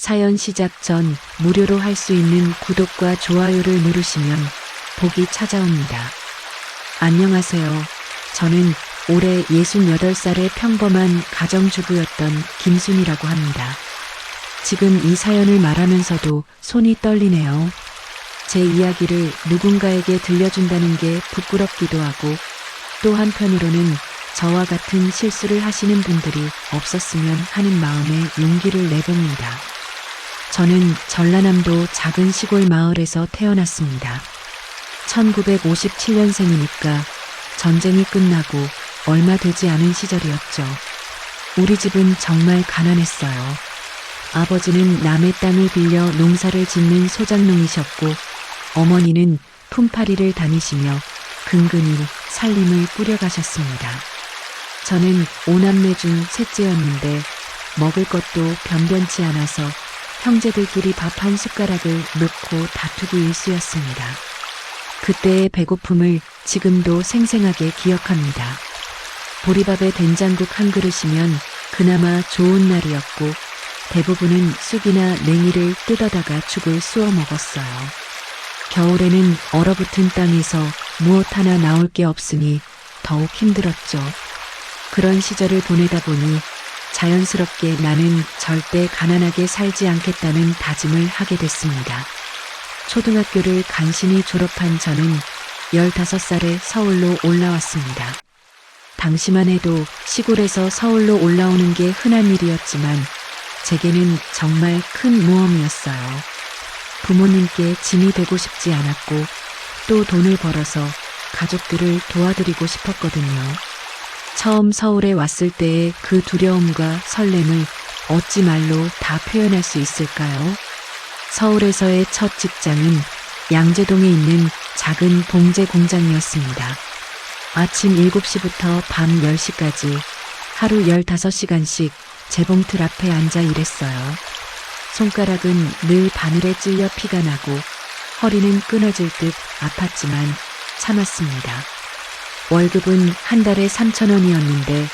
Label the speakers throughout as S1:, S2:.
S1: 사연 시작 전 무료로 할 수 있는 구독과 좋아요를 누르시면 복이 찾아옵니다. 안녕하세요. 저는 올해 68살의 평범한 가정주부였던 김순이라고 합니다. 지금 이 사연을 말하면서도 손이 떨리네요. 제 이야기를 누군가에게 들려준다는 게 부끄럽기도 하고 또 한편으로는 저와 같은 실수를 하시는 분들이 없었으면 하는 마음에 용기를 내봅니다. 저는 전라남도 작은 시골 마을에서 태어났습니다. 1957년생이니까 전쟁이 끝나고 얼마 되지 않은 시절이었죠. 우리 집은 정말 가난했어요. 아버지는 남의 땅을 빌려 농사를 짓는 소작농이셨고 어머니는 품팔이를 다니시며 근근히 살림을 꾸려가셨습니다. 저는 5남매 중 셋째였는데 먹을 것도 변변치 않아서 형제들끼리 밥 한 숟가락을 놓고 다투기 일쑤였습니다. 그때의 배고픔을 지금도 생생하게 기억합니다. 보리밥에 된장국 한 그릇이면 그나마 좋은 날이었고 대부분은 쑥이나 냉이를 뜯어다가 죽을 쑤어 먹었어요. 겨울에는 얼어붙은 땅에서 무엇 하나 나올 게 없으니 더욱 힘들었죠. 그런 시절을 보내다 보니 자연스럽게 나는 절대 가난하게 살지 않겠다는 다짐을 하게 됐습니다. 초등학교를 간신히 졸업한 저는 15살에 서울로 올라왔습니다. 당시만 해도 시골에서 서울로 올라오는 게 흔한 일이었지만 제게는 정말 큰 모험이었어요. 부모님께 짐이 되고 싶지 않았고 또 돈을 벌어서 가족들을 도와드리고 싶었거든요. 처음 서울에 왔을 때의 그 두려움과 설렘을 어찌 말로 다 표현할 수 있을까요? 서울에서의 첫 직장은 양재동에 있는 작은 봉제 공장이었습니다. 아침 7시부터 밤 10시까지 하루 15시간씩 재봉틀 앞에 앉아 일했어요. 손가락은 늘 바늘에 찔려 피가 나고 허리는 끊어질 듯 아팠지만 참았습니다. 월급은 한 달에 3,000원이었는데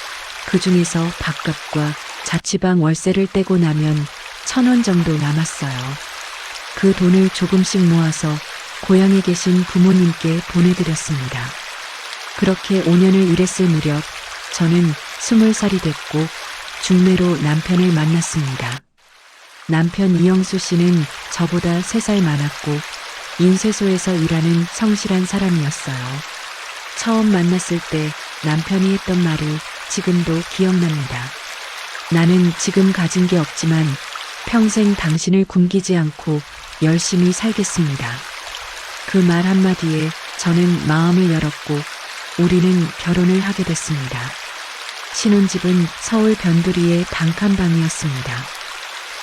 S1: 그 중에서 밥값과 자취방 월세를 떼고 나면 1,000원 정도 남았어요. 그 돈을 조금씩 모아서 고향에 계신 부모님께 보내드렸습니다. 그렇게 5년을 일했을 무렵 저는 20살이 됐고 중매로 남편을 만났습니다. 남편 이영수 씨는 저보다 3살 많았고 인쇄소에서 일하는 성실한 사람이었어요. 처음 만났을 때 남편이 했던 말이 지금도 기억납니다. 나는 지금 가진 게 없지만 평생 당신을 굶기지 않고 열심히 살겠습니다. 그 말 한마디에 저는 마음을 열었고 우리는 결혼을 하게 됐습니다. 신혼집은 서울 변두리의 단칸방이었습니다.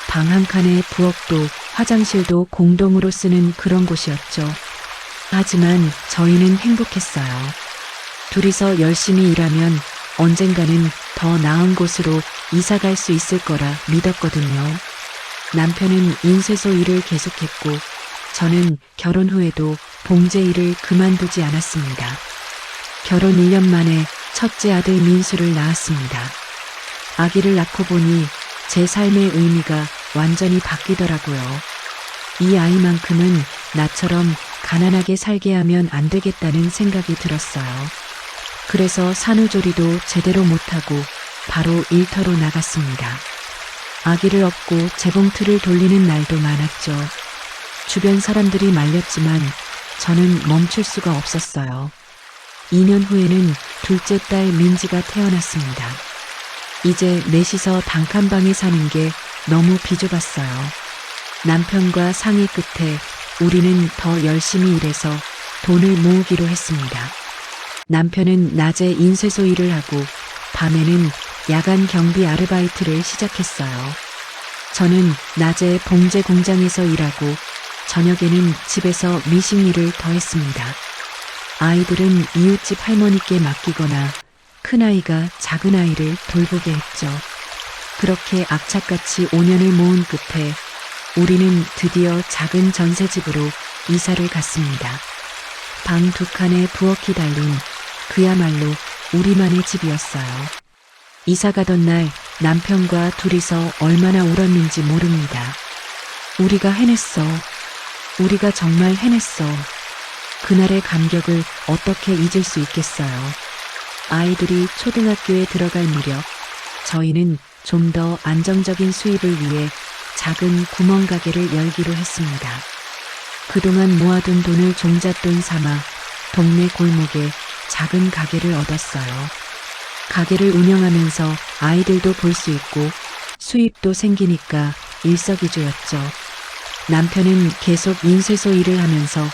S1: 방 한 칸에 부엌도 화장실도 공동으로 쓰는 그런 곳이었죠. 하지만 저희는 행복했어요. 둘이서 열심히 일하면 언젠가는 더 나은 곳으로 이사 갈 수 있을 거라 믿었거든요. 남편은 인쇄소 일을 계속했고 저는 결혼 후에도 봉제 일을 그만두지 않았습니다. 결혼 1년 만에 첫째 아들 민수를 낳았습니다. 아기를 낳고 보니 제 삶의 의미가 완전히 바뀌더라고요. 이 아이만큼은 나처럼 가난하게 살게 하면 안 되겠다는 생각이 들었어요. 그래서 산후조리도 제대로 못하고 바로 일터로 나갔습니다. 아기를 업고 재봉틀을 돌리는 날도 많았죠. 주변 사람들이 말렸지만 저는 멈출 수가 없었어요. 2년 후에는 둘째 딸 민지가 태어났습니다. 이제 넷이서 단칸방에 사는 게 너무 비좁았어요. 남편과 상의 끝에 우리는 더 열심히 일해서 돈을 모으기로 했습니다. 남편은 낮에 인쇄소 일을 하고 밤에는 야간 경비 아르바이트를 시작했어요. 저는 낮에 봉제 공장에서 일하고 저녁에는 집에서 미식 일을 더했습니다. 아이들은 이웃집 할머니께 맡기거나 큰아이가 작은아이를 돌보게 했죠. 그렇게 악착같이 5년을 모은 끝에 우리는 드디어 작은 전셋집으로 이사를 갔습니다. 방 2칸에 부엌이 달린 그야말로 우리만의 집이었어요. 이사 가던 날 남편과 둘이서 얼마나 울었는지 모릅니다. 우리가 해냈어. 우리가 정말 해냈어. 그날의 감격을 어떻게 잊을 수 있겠어요. 아이들이 초등학교에 들어갈 무렵 저희는 좀 더 안정적인 수입을 위해 작은 구멍가게를 열기로 했습니다. 그동안 모아둔 돈을 종잣돈 삼아 동네 골목에 작은 가게를 얻었어요. 가게를 운영하면서 아이들도 볼 수 있고 수입도 생기니까 일석이조였죠. 남편은 계속 인쇄소 일을 하면서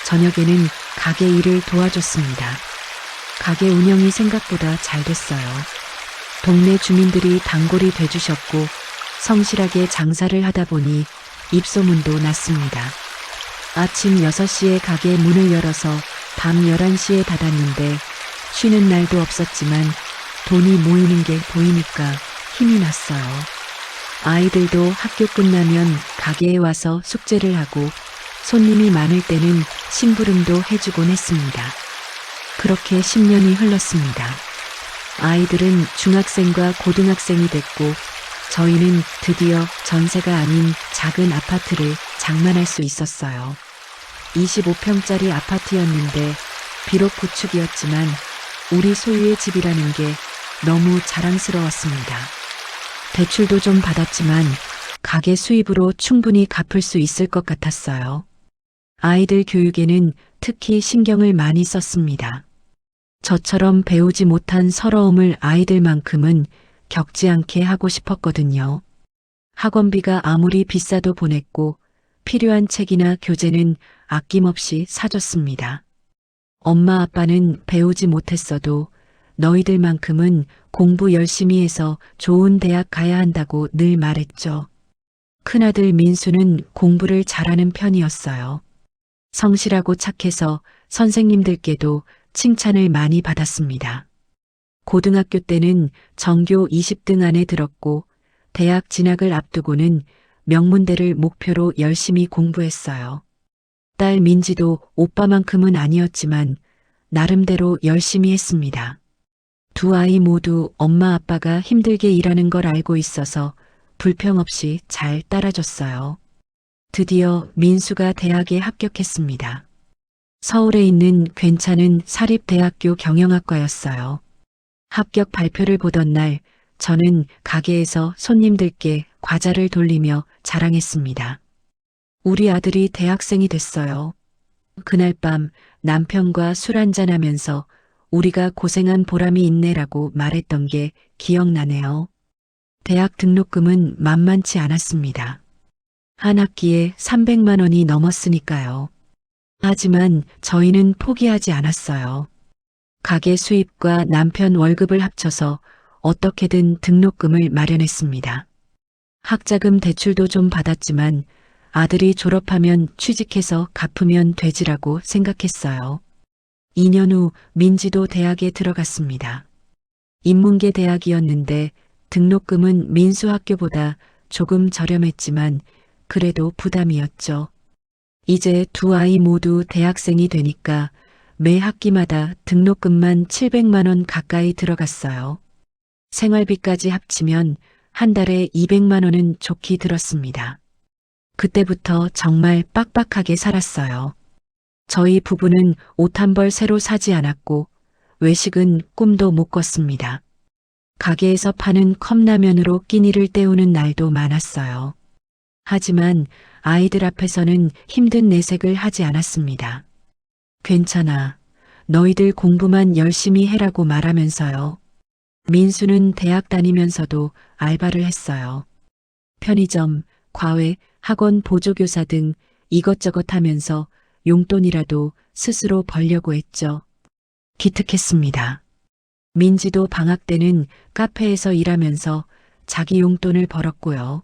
S1: 저녁에는 가게 일을 도와줬습니다. 가게 운영이 생각보다 잘 됐어요. 동네 주민들이 단골이 돼주셨고 성실하게 장사를 하다 보니 입소문도 났습니다. 아침 6시에 가게 문을 열어서 밤 11시에 닫았는데 쉬는 날도 없었지만 돈이 모이는 게 보이니까 힘이 났어요. 아이들도 학교 끝나면 가게에 와서 숙제를 하고 손님이 많을 때는 심부름도 해주곤 했습니다. 그렇게 10년이 흘렀습니다. 아이들은 중학생과 고등학생이 됐고 저희는 드디어 전세가 아닌 작은 아파트를 장만할 수 있었어요. 25평짜리 아파트였는데 비록 구축이었지만 우리 소유의 집이라는 게 너무 자랑스러웠습니다. 대출도 좀 받았지만 가게 수입으로 충분히 갚을 수 있을 것 같았어요. 아이들 교육에는 특히 신경을 많이 썼습니다. 저처럼 배우지 못한 서러움을 아이들만큼은 겪지 않게 하고 싶었거든요. 학원비가 아무리 비싸도 보냈고 필요한 책이나 교재는 아낌없이 사줬습니다. 엄마 아빠는 배우지 못했어도 너희들만큼은 공부 열심히 해서 좋은 대학 가야 한다고 늘 말했죠. 큰아들 민수는 공부를 잘하는 편이었어요. 성실하고 착해서 선생님들께도 칭찬을 많이 받았습니다. 고등학교 때는 전교 20등 안에 들었고 대학 진학을 앞두고는 명문대를 목표로 열심히 공부했어요. 딸 민지도 오빠만큼은 아니었지만 나름대로 열심히 했습니다. 두 아이 모두 엄마 아빠가 힘들게 일하는 걸 알고 있어서 불평 없이 잘 따라줬어요. 드디어 민수가 대학에 합격했습니다. 서울에 있는 괜찮은 사립대학교 경영학과였어요. 합격 발표를 보던 날 저는 가게에서 손님들께 과자를 돌리며 자랑했습니다. 우리 아들이 대학생이 됐어요. 그날 밤 남편과 술 한잔하면서 우리가 고생한 보람이 있네라고 말했던 게 기억나네요. 대학 등록금은 만만치 않았습니다. 한 학기에 300만 원이 넘었으니까요. 하지만 저희는 포기하지 않았어요. 가게 수입과 남편 월급을 합쳐서 어떻게든 등록금을 마련했습니다. 학자금 대출도 좀 받았지만 아들이 졸업하면 취직해서 갚으면 되지라고 생각했어요. 2년 후 민지도 대학에 들어갔습니다. 인문계 대학이었는데 등록금은 민수 학교보다 조금 저렴했지만 그래도 부담이었죠. 이제 두 아이 모두 대학생이 되니까 매 학기마다 등록금만 700만 원 가까이 들어갔어요. 생활비까지 합치면 한 달에 200만 원은 좋게 들었습니다. 그때부터 정말 빡빡하게 살았어요. 저희 부부는 옷 한 벌 새로 사지 않았고 외식은 꿈도 못 꿨습니다. 가게에서 파는 컵라면으로 끼니를 때우는 날도 많았어요. 하지만 아이들 앞에서는 힘든 내색을 하지 않았습니다. 괜찮아. 너희들 공부만 열심히 해라고 말하면서요. 민수는 대학 다니면서도 알바를 했어요. 편의점, 과외, 학원 보조교사 등 이것저것 하면서 용돈이라도 스스로 벌려고 했죠. 기특했습니다. 민지도 방학 때는 카페에서 일하면서 자기 용돈을 벌었고요.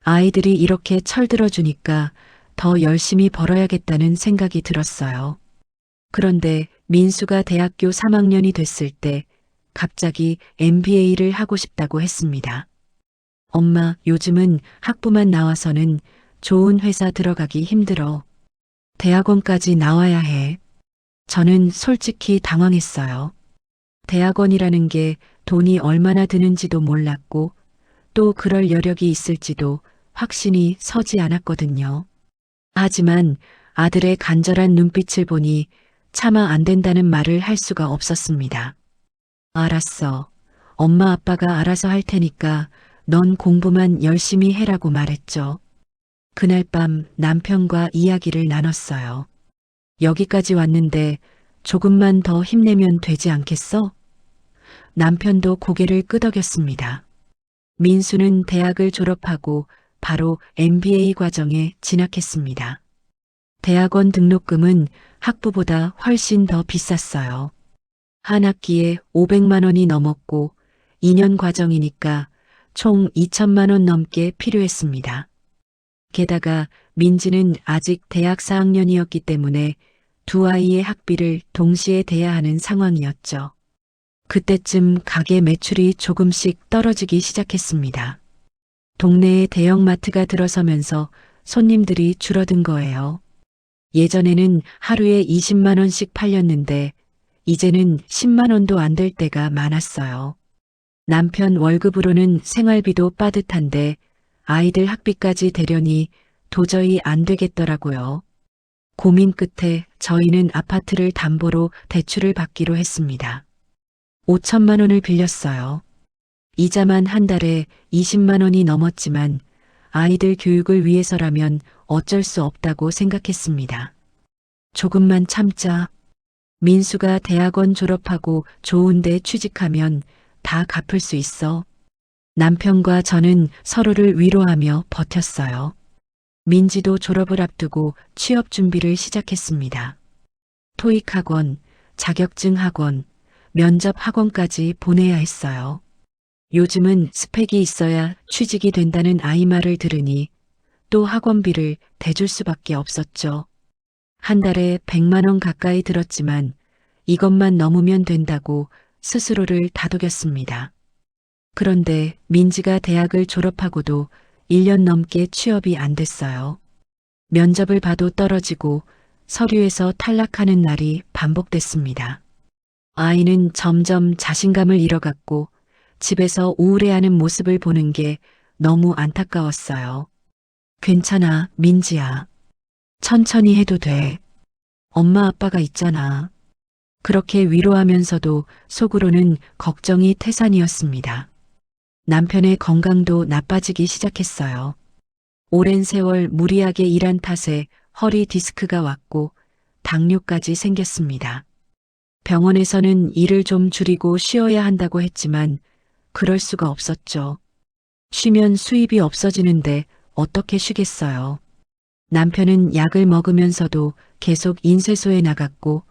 S1: 아이들이 이렇게 철들어주니까 더 열심히 벌어야겠다는 생각이 들었어요. 그런데 민수가 대학교 3학년이 됐을 때 갑자기 MBA를 하고 싶다고 했습니다. 엄마, 요즘은 학부만 나와서는 좋은 회사 들어가기 힘들어. 대학원까지 나와야 해. 저는 솔직히 당황했어요. 대학원이라는 게 돈이 얼마나 드는지도 몰랐고 또 그럴 여력이 있을지도 확신이 서지 않았거든요. 하지만 아들의 간절한 눈빛을 보니 차마 안 된다는 말을 할 수가 없었습니다. 알았어. 엄마 아빠가 알아서 할 테니까 넌 공부만 열심히 해라고 말했죠. 그날 밤 남편과 이야기를 나눴어요. 여기까지 왔는데 조금만 더 힘내면 되지 않겠어? 남편도 고개를 끄덕였습니다. 민수는 대학을 졸업하고 바로 MBA 과정에 진학했습니다. 대학원 등록금은 학부보다 훨씬 더 비쌌어요. 한 학기에 500만 원이 넘었고 2년 과정이니까 총 2천만 원 넘게 필요했습니다. 게다가 민지는 아직 대학 4학년이었기 때문에 두 아이의 학비를 동시에 대야 하는 상황이었죠. 그때쯤 가게 매출이 조금씩 떨어지기 시작했습니다. 동네에 대형마트가 들어서면서 손님들이 줄어든 거예요. 예전에는 하루에 20만 원씩 팔렸는데 이제는 10만 원도 안 될 때가 많았어요. 남편 월급으로는 생활비도 빠듯한데 아이들 학비까지 대려니 도저히 안 되겠더라고요. 고민 끝에 저희는 아파트를 담보로 대출을 받기로 했습니다. 5천만 원을 빌렸어요. 이자만 한 달에 20만 원이 넘었지만 아이들 교육을 위해서라면 어쩔 수 없다고 생각했습니다. 조금만 참자. 민수가 대학원 졸업하고 좋은 데 취직하면 다 갚을 수 있어. 남편과 저는 서로를 위로하며 버텼어요. 민지도 졸업을 앞두고 취업 준비를 시작했습니다. 토익 학원, 자격증 학원, 면접 학원까지 보내야 했어요. 요즘은 스펙이 있어야 취직이 된다는 아이 말을 들으니 또 학원비를 대줄 수밖에 없었죠. 한 달에 100만 원 가까이 들었지만 이것만 넘으면 된다고 스스로를 다독였습니다. 그런데 민지가 대학을 졸업하고도 1년 넘게 취업이 안 됐어요. 면접을 봐도 떨어지고 서류에서 탈락하는 날이 반복됐습니다. 아이는 점점 자신감을 잃어갔고 집에서 우울해하는 모습을 보는 게 너무 안타까웠어요. 괜찮아, 민지야. 천천히 해도 돼. 엄마 아빠가 있잖아. 그렇게 위로하면서도 속으로는 걱정이 태산이었습니다. 남편의 건강도 나빠지기 시작했어요. 오랜 세월 무리하게 일한 탓에 허리 디스크가 왔고 당뇨까지 생겼습니다. 병원에서는 일을 좀 줄이고 쉬어야 한다고 했지만 그럴 수가 없었죠. 쉬면 수입이 없어지는데 어떻게 쉬겠어요. 남편은 약을 먹으면서도 계속 인쇄소에 나갔고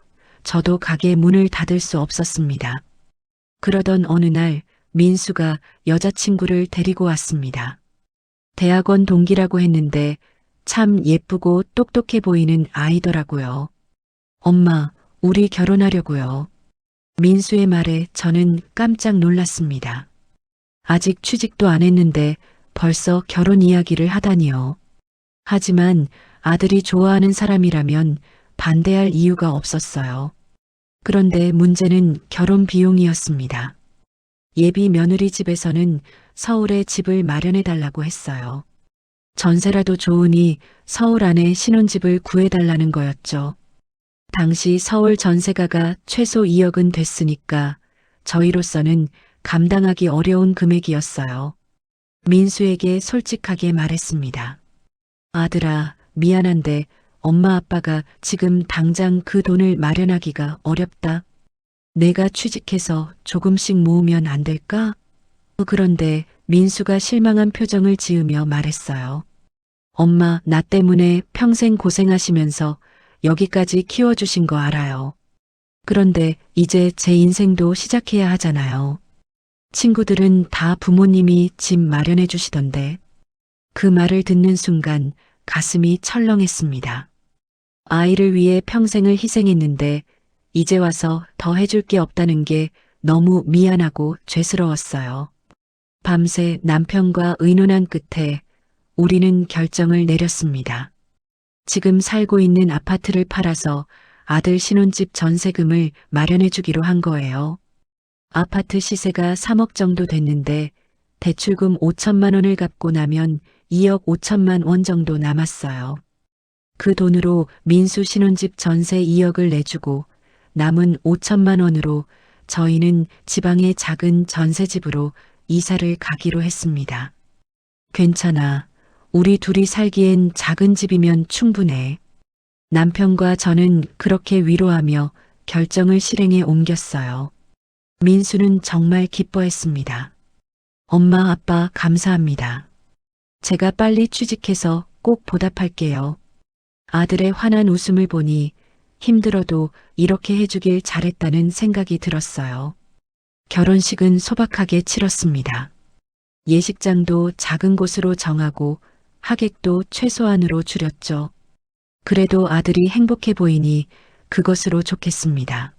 S1: 저도 가게 문을 닫을 수 없었습니다. 그러던 어느 날 민수가 여자친구를 데리고 왔습니다. 대학원 동기라고 했는데 참 예쁘고 똑똑해 보이는 아이더라고요. 엄마, 우리 결혼하려고요. 민수의 말에 저는 깜짝 놀랐습니다. 아직 취직도 안 했는데 벌써 결혼 이야기를 하다니요. 하지만 아들이 좋아하는 사람이라면 반대할 이유가 없었어요. 그런데 문제는 결혼 비용이었습니다. 예비 며느리 집에서는 서울에 집을 마련해 달라고 했어요. 전세라도 좋으니 서울 안에 신혼집을 구해달라는 거였죠. 당시 서울 전세가가 최소 2억은 됐으니까 저희로서는 감당하기 어려운 금액이었어요. 민수에게 솔직하게 말했습니다. 아들아, 미안한데 엄마 아빠가 지금 당장 그 돈을 마련하기가 어렵다. 내가 취직해서 조금씩 모으면 안 될까? 그런데 민수가 실망한 표정을 지으며 말했어요. 엄마, 나 때문에 평생 고생하시면서 여기까지 키워주신 거 알아요. 그런데 이제 제 인생도 시작해야 하잖아요. 친구들은 다 부모님이 집 마련해 주시던데. 그 말을 듣는 순간 가슴이 철렁했습니다. 아이를 위해 평생을 희생했는데 이제 와서 더 해줄 게 없다는 게 너무 미안하고 죄스러웠어요. 밤새 남편과 의논한 끝에 우리는 결정을 내렸습니다. 지금 살고 있는 아파트를 팔아서 아들 신혼집 전세금을 마련해 주기로 한 거예요. 아파트 시세가 3억 정도 됐는데 대출금 5천만 원을 갚고 나면 2억 5천만 원 정도 남았어요. 그 돈으로 민수 신혼집 전세 2억을 내주고 남은 5천만 원으로 저희는 지방의 작은 전세집으로 이사를 가기로 했습니다. 괜찮아. 우리 둘이 살기엔 작은 집이면 충분해. 남편과 저는 그렇게 위로하며 결정을 실행에 옮겼어요. 민수는 정말 기뻐했습니다. 엄마, 아빠, 감사합니다. 제가 빨리 취직해서 꼭 보답할게요. 아들의 환한 웃음을 보니 힘들어도 이렇게 해주길 잘했다는 생각이 들었어요. 결혼식은 소박하게 치렀습니다. 예식장도 작은 곳으로 정하고 하객도 최소한으로 줄였죠. 그래도 아들이 행복해 보이니 그것으로 좋겠습니다.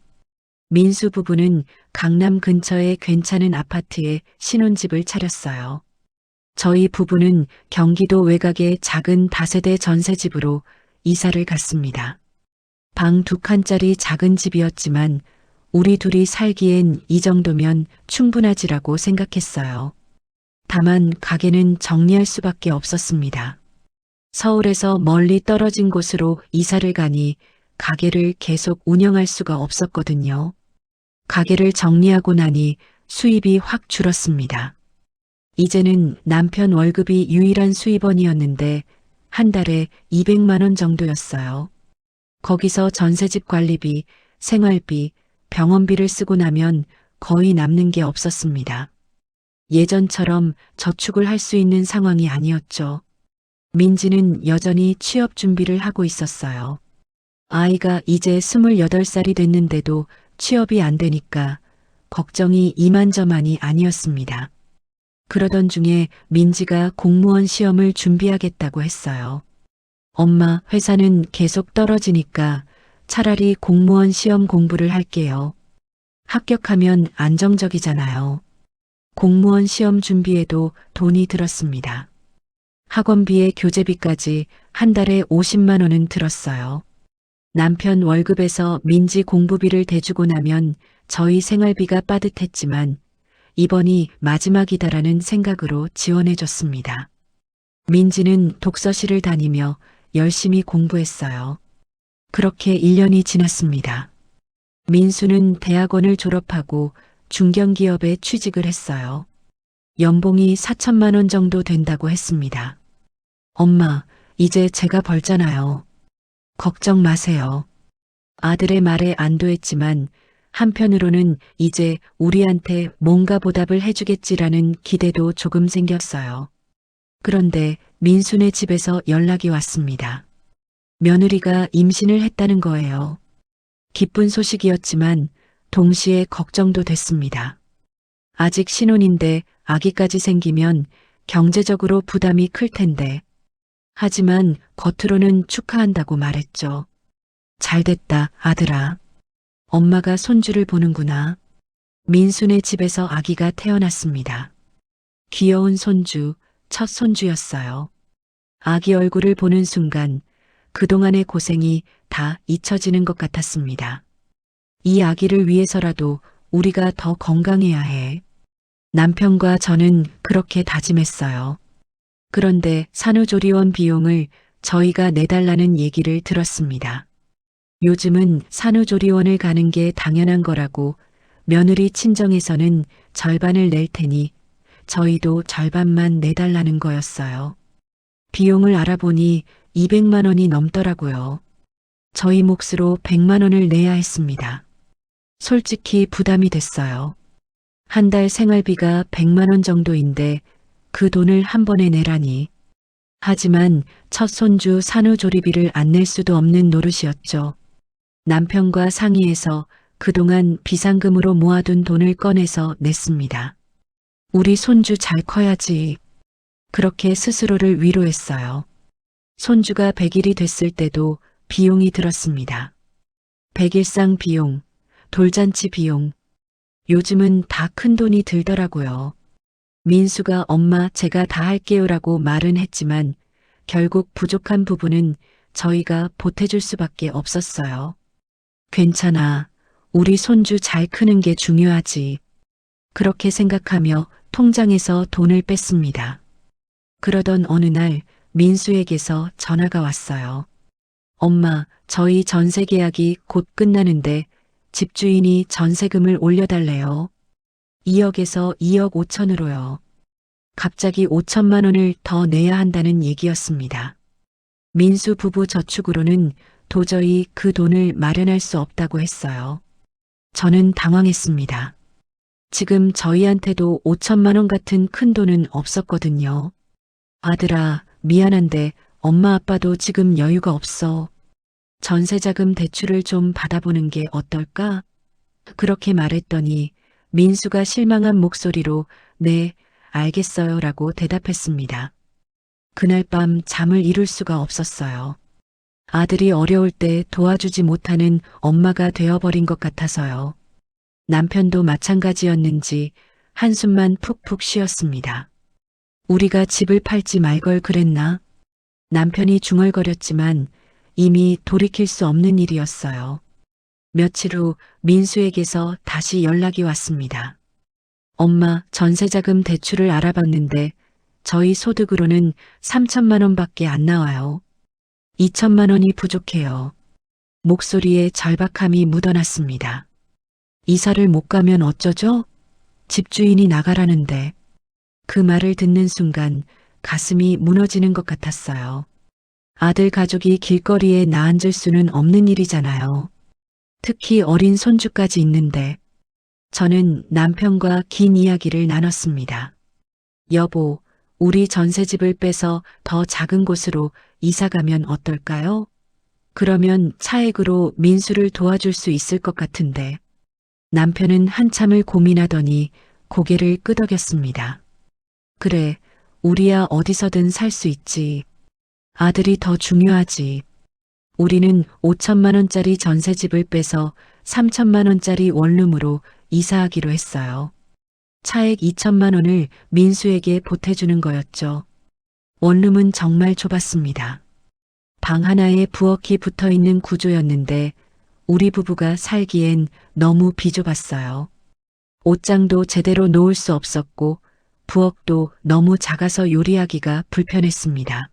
S1: 민수 부부는 강남 근처의 괜찮은 아파트에 신혼집을 차렸어요. 저희 부부는 경기도 외곽의 작은 다세대 전세집으로 이사를 갔습니다. 방 2칸짜리 작은 집이었지만 우리 둘이 살기엔 이 정도면 충분하지라고 생각했어요. 다만 가게는 정리할 수밖에 없었습니다. 서울에서 멀리 떨어진 곳으로 이사를 가니 가게를 계속 운영할 수가 없었거든요. 가게를 정리하고 나니 수입이 확 줄었습니다. 이제는 남편 월급이 유일한 수입원이었는데 한 달에 200만 원 정도였어요. 거기서 전세집 관리비, 생활비, 병원비를 쓰고 나면 거의 남는 게 없었습니다. 예전처럼 저축을 할 수 있는 상황이 아니었죠. 민지는 여전히 취업 준비를 하고 있었어요. 아이가 이제 28살이 됐는데도 취업이 안 되니까 걱정이 이만저만이 아니었습니다. 그러던 중에 민지가 공무원 시험을 준비하겠다고 했어요. 엄마, 회사는 계속 떨어지니까 차라리 공무원 시험 공부를 할게요. 합격하면 안정적이잖아요. 공무원 시험 준비에도 돈이 들었습니다. 학원비에 교재비까지 한 달에 50만 원은 들었어요. 남편 월급에서 민지 공부비를 대주고 나면 저희 생활비가 빠듯했지만 이번이 마지막이다라는 생각으로 지원해줬습니다. 민지는 독서실을 다니며 열심히 공부했어요. 그렇게 1년이 지났습니다. 민수는 대학원을 졸업하고 중견기업에 취직을 했어요. 연봉이 4천만 원 정도 된다고 했습니다. 엄마, 이제 제가 벌잖아요. 걱정 마세요. 아들의 말에 안도했지만 한편으로는 이제 우리한테 뭔가 보답을 해주겠지라는 기대도 조금 생겼어요. 그런데 민수네 집에서 연락이 왔습니다. 며느리가 임신을 했다는 거예요. 기쁜 소식이었지만 동시에 걱정도 됐습니다. 아직 신혼인데 아기까지 생기면 경제적으로 부담이 클 텐데. 하지만 겉으로는 축하한다고 말했죠. 잘됐다, 아들아. 엄마가 손주를 보는구나. 민수네 집에서 아기가 태어났습니다. 귀여운 손주, 첫 손주였어요. 아기 얼굴을 보는 순간 그동안의 고생이 다 잊혀지는 것 같았습니다. 이 아기를 위해서라도 우리가 더 건강해야 해. 남편과 저는 그렇게 다짐했어요. 그런데 산후조리원 비용을 저희가 내달라는 얘기를 들었습니다. 요즘은 산후조리원을 가는 게 당연한 거라고 며느리 친정에서는 절반을 낼 테니 저희도 절반만 내달라는 거였어요. 비용을 알아보니 200만 원이 넘더라고요. 저희 몫으로 100만 원을 내야 했습니다. 솔직히 부담이 됐어요. 한 달 생활비가 100만 원 정도인데 그 돈을 한 번에 내라니. 하지만 첫 손주 산후조리비를 안 낼 수도 없는 노릇이었죠. 남편과 상의해서 그동안 비상금으로 모아둔 돈을 꺼내서 냈습니다. 우리 손주 잘 커야지. 그렇게 스스로를 위로했어요. 손주가 100일이 됐을 때도 비용이 들었습니다. 100일상 비용, 돌잔치 비용. 요즘은 다 큰 돈이 들더라고요. 민수가 엄마 제가 다 할게요라고 말은 했지만 결국 부족한 부분은 저희가 보태줄 수밖에 없었어요. 괜찮아. 우리 손주 잘 크는 게 중요하지. 그렇게 생각하며 통장에서 돈을 뺐습니다. 그러던 어느 날 민수에게서 전화가 왔어요. 엄마, 저희 전세 계약이 곧 끝나는데 집주인이 전세금을 올려달래요. 2억에서 2억 5천으로요. 갑자기 5천만 원을 더 내야 한다는 얘기였습니다. 민수 부부 저축으로는 도저히 그 돈을 마련할 수 없다고 했어요. 저는 당황했습니다. 지금 저희한테도 5천만 원 같은 큰 돈은 없었거든요. 아들아, 미안한데 엄마 아빠도 지금 여유가 없어. 전세자금 대출을 좀 받아보는 게 어떨까? 그렇게 말했더니 민수가 실망한 목소리로 네, 알겠어요 라고 대답했습니다. 그날 밤 잠을 이룰 수가 없었어요. 아들이 어려울 때 도와주지 못하는 엄마가 되어버린 것 같아서요. 남편도 마찬가지였는지 한숨만 푹푹 쉬었습니다. 우리가 집을 팔지 말 걸 그랬나? 남편이 중얼거렸지만 이미 돌이킬 수 없는 일이었어요. 며칠 후 민수에게서 다시 연락이 왔습니다. 엄마, 전세자금 대출을 알아봤는데 저희 소득으로는 3천만 원밖에 안 나와요. 2천만 원이 부족해요. 목소리에 절박함이 묻어났습니다. 이사를 못 가면 어쩌죠? 집주인이 나가라는데. 그 말을 듣는 순간 가슴이 무너지는 것 같았어요. 아들 가족이 길거리에 나앉을 수는 없는 일이잖아요. 특히 어린 손주까지 있는데. 저는 남편과 긴 이야기를 나눴습니다. 여보, 우리 전세집을 빼서 더 작은 곳으로 이사 가면 어떨까요? 그러면 차액으로 민수를 도와줄 수 있을 것 같은데. 남편은 한참을 고민하더니 고개를 끄덕였습니다. 그래, 우리야 어디서든 살 수 있지. 아들이 더 중요하지. 우리는 5천만 원짜리 전세집을 빼서 3천만 원짜리 원룸으로 이사하기로 했어요. 차액 2천만 원을 민수에게 보태주는 거였죠. 원룸은 정말 좁았습니다. 방 하나에 부엌이 붙어 있는 구조였는데 우리 부부가 살기엔 너무 비좁았어요. 옷장도 제대로 놓을 수 없었고 부엌도 너무 작아서 요리하기가 불편했습니다.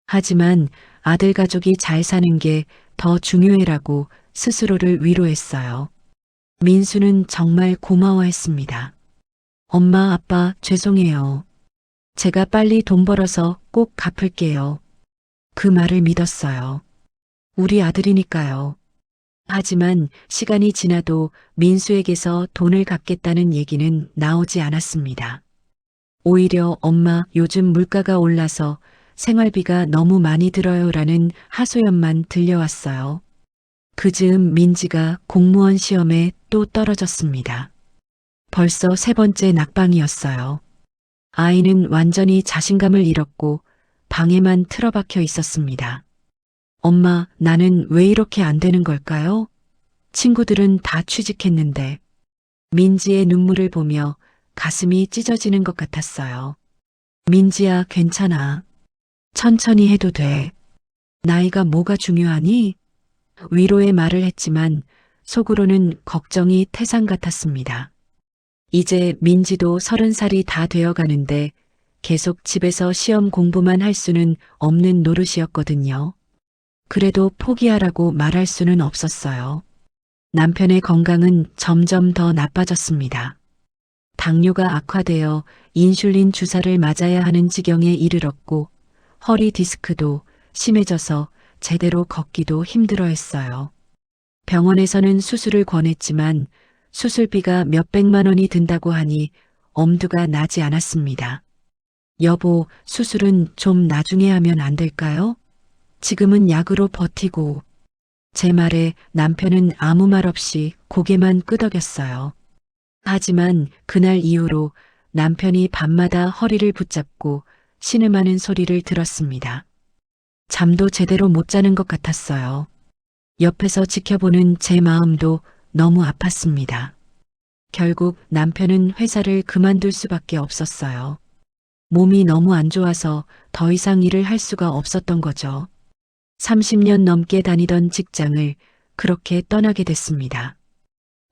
S1: 하지만 아들 가족이 잘 사는 게 더 중요해라고 스스로를 위로했어요. 민수는 정말 고마워했습니다. 엄마, 아빠, 죄송해요. 제가 빨리 돈 벌어서 꼭 갚을게요. 그 말을 믿었어요. 우리 아들이니까요. 하지만 시간이 지나도 민수에게서 돈을 갚겠다는 얘기는 나오지 않았습니다. 오히려 엄마, 요즘 물가가 올라서 생활비가 너무 많이 들어요라는 하소연만 들려왔어요. 그 즈음 민지가 공무원 시험에 또 떨어졌습니다. 벌써 3번째 낙방이었어요. 아이는 완전히 자신감을 잃었고 방에만 틀어박혀 있었습니다. 엄마, 나는 왜 이렇게 안 되는 걸까요? 친구들은 다 취직했는데. 민지의 눈물을 보며 가슴이 찢어지는 것 같았어요. 민지야, 괜찮아. 천천히 해도 돼. 나이가 뭐가 중요하니? 위로의 말을 했지만 속으로는 걱정이 태산 같았습니다. 이제 민지도 30살이 다 되어가는데 계속 집에서 시험 공부만 할 수는 없는 노릇이었거든요. 그래도 포기하라고 말할 수는 없었어요. 남편의 건강은 점점 더 나빠졌습니다. 당뇨가 악화되어 인슐린 주사를 맞아야 하는 지경에 이르렀고 허리 디스크도 심해져서 제대로 걷기도 힘들어했어요. 병원에서는 수술을 권했지만 수술비가 몇백만 원이 든다고 하니 엄두가 나지 않았습니다. 여보, 수술은 좀 나중에 하면 안 될까요? 지금은 약으로 버티고. 제 말에 남편은 아무 말 없이 고개만 끄덕였어요. 하지만 그날 이후로 남편이 밤마다 허리를 붙잡고 신음하는 소리를 들었습니다. 잠도 제대로 못 자는 것 같았어요. 옆에서 지켜보는 제 마음도 너무 아팠습니다. 결국 남편은 회사를 그만둘 수밖에 없었어요. 몸이 너무 안 좋아서 더 이상 일을 할 수가 없었던 거죠. 30년 넘게 다니던 직장을 그렇게 떠나게 됐습니다.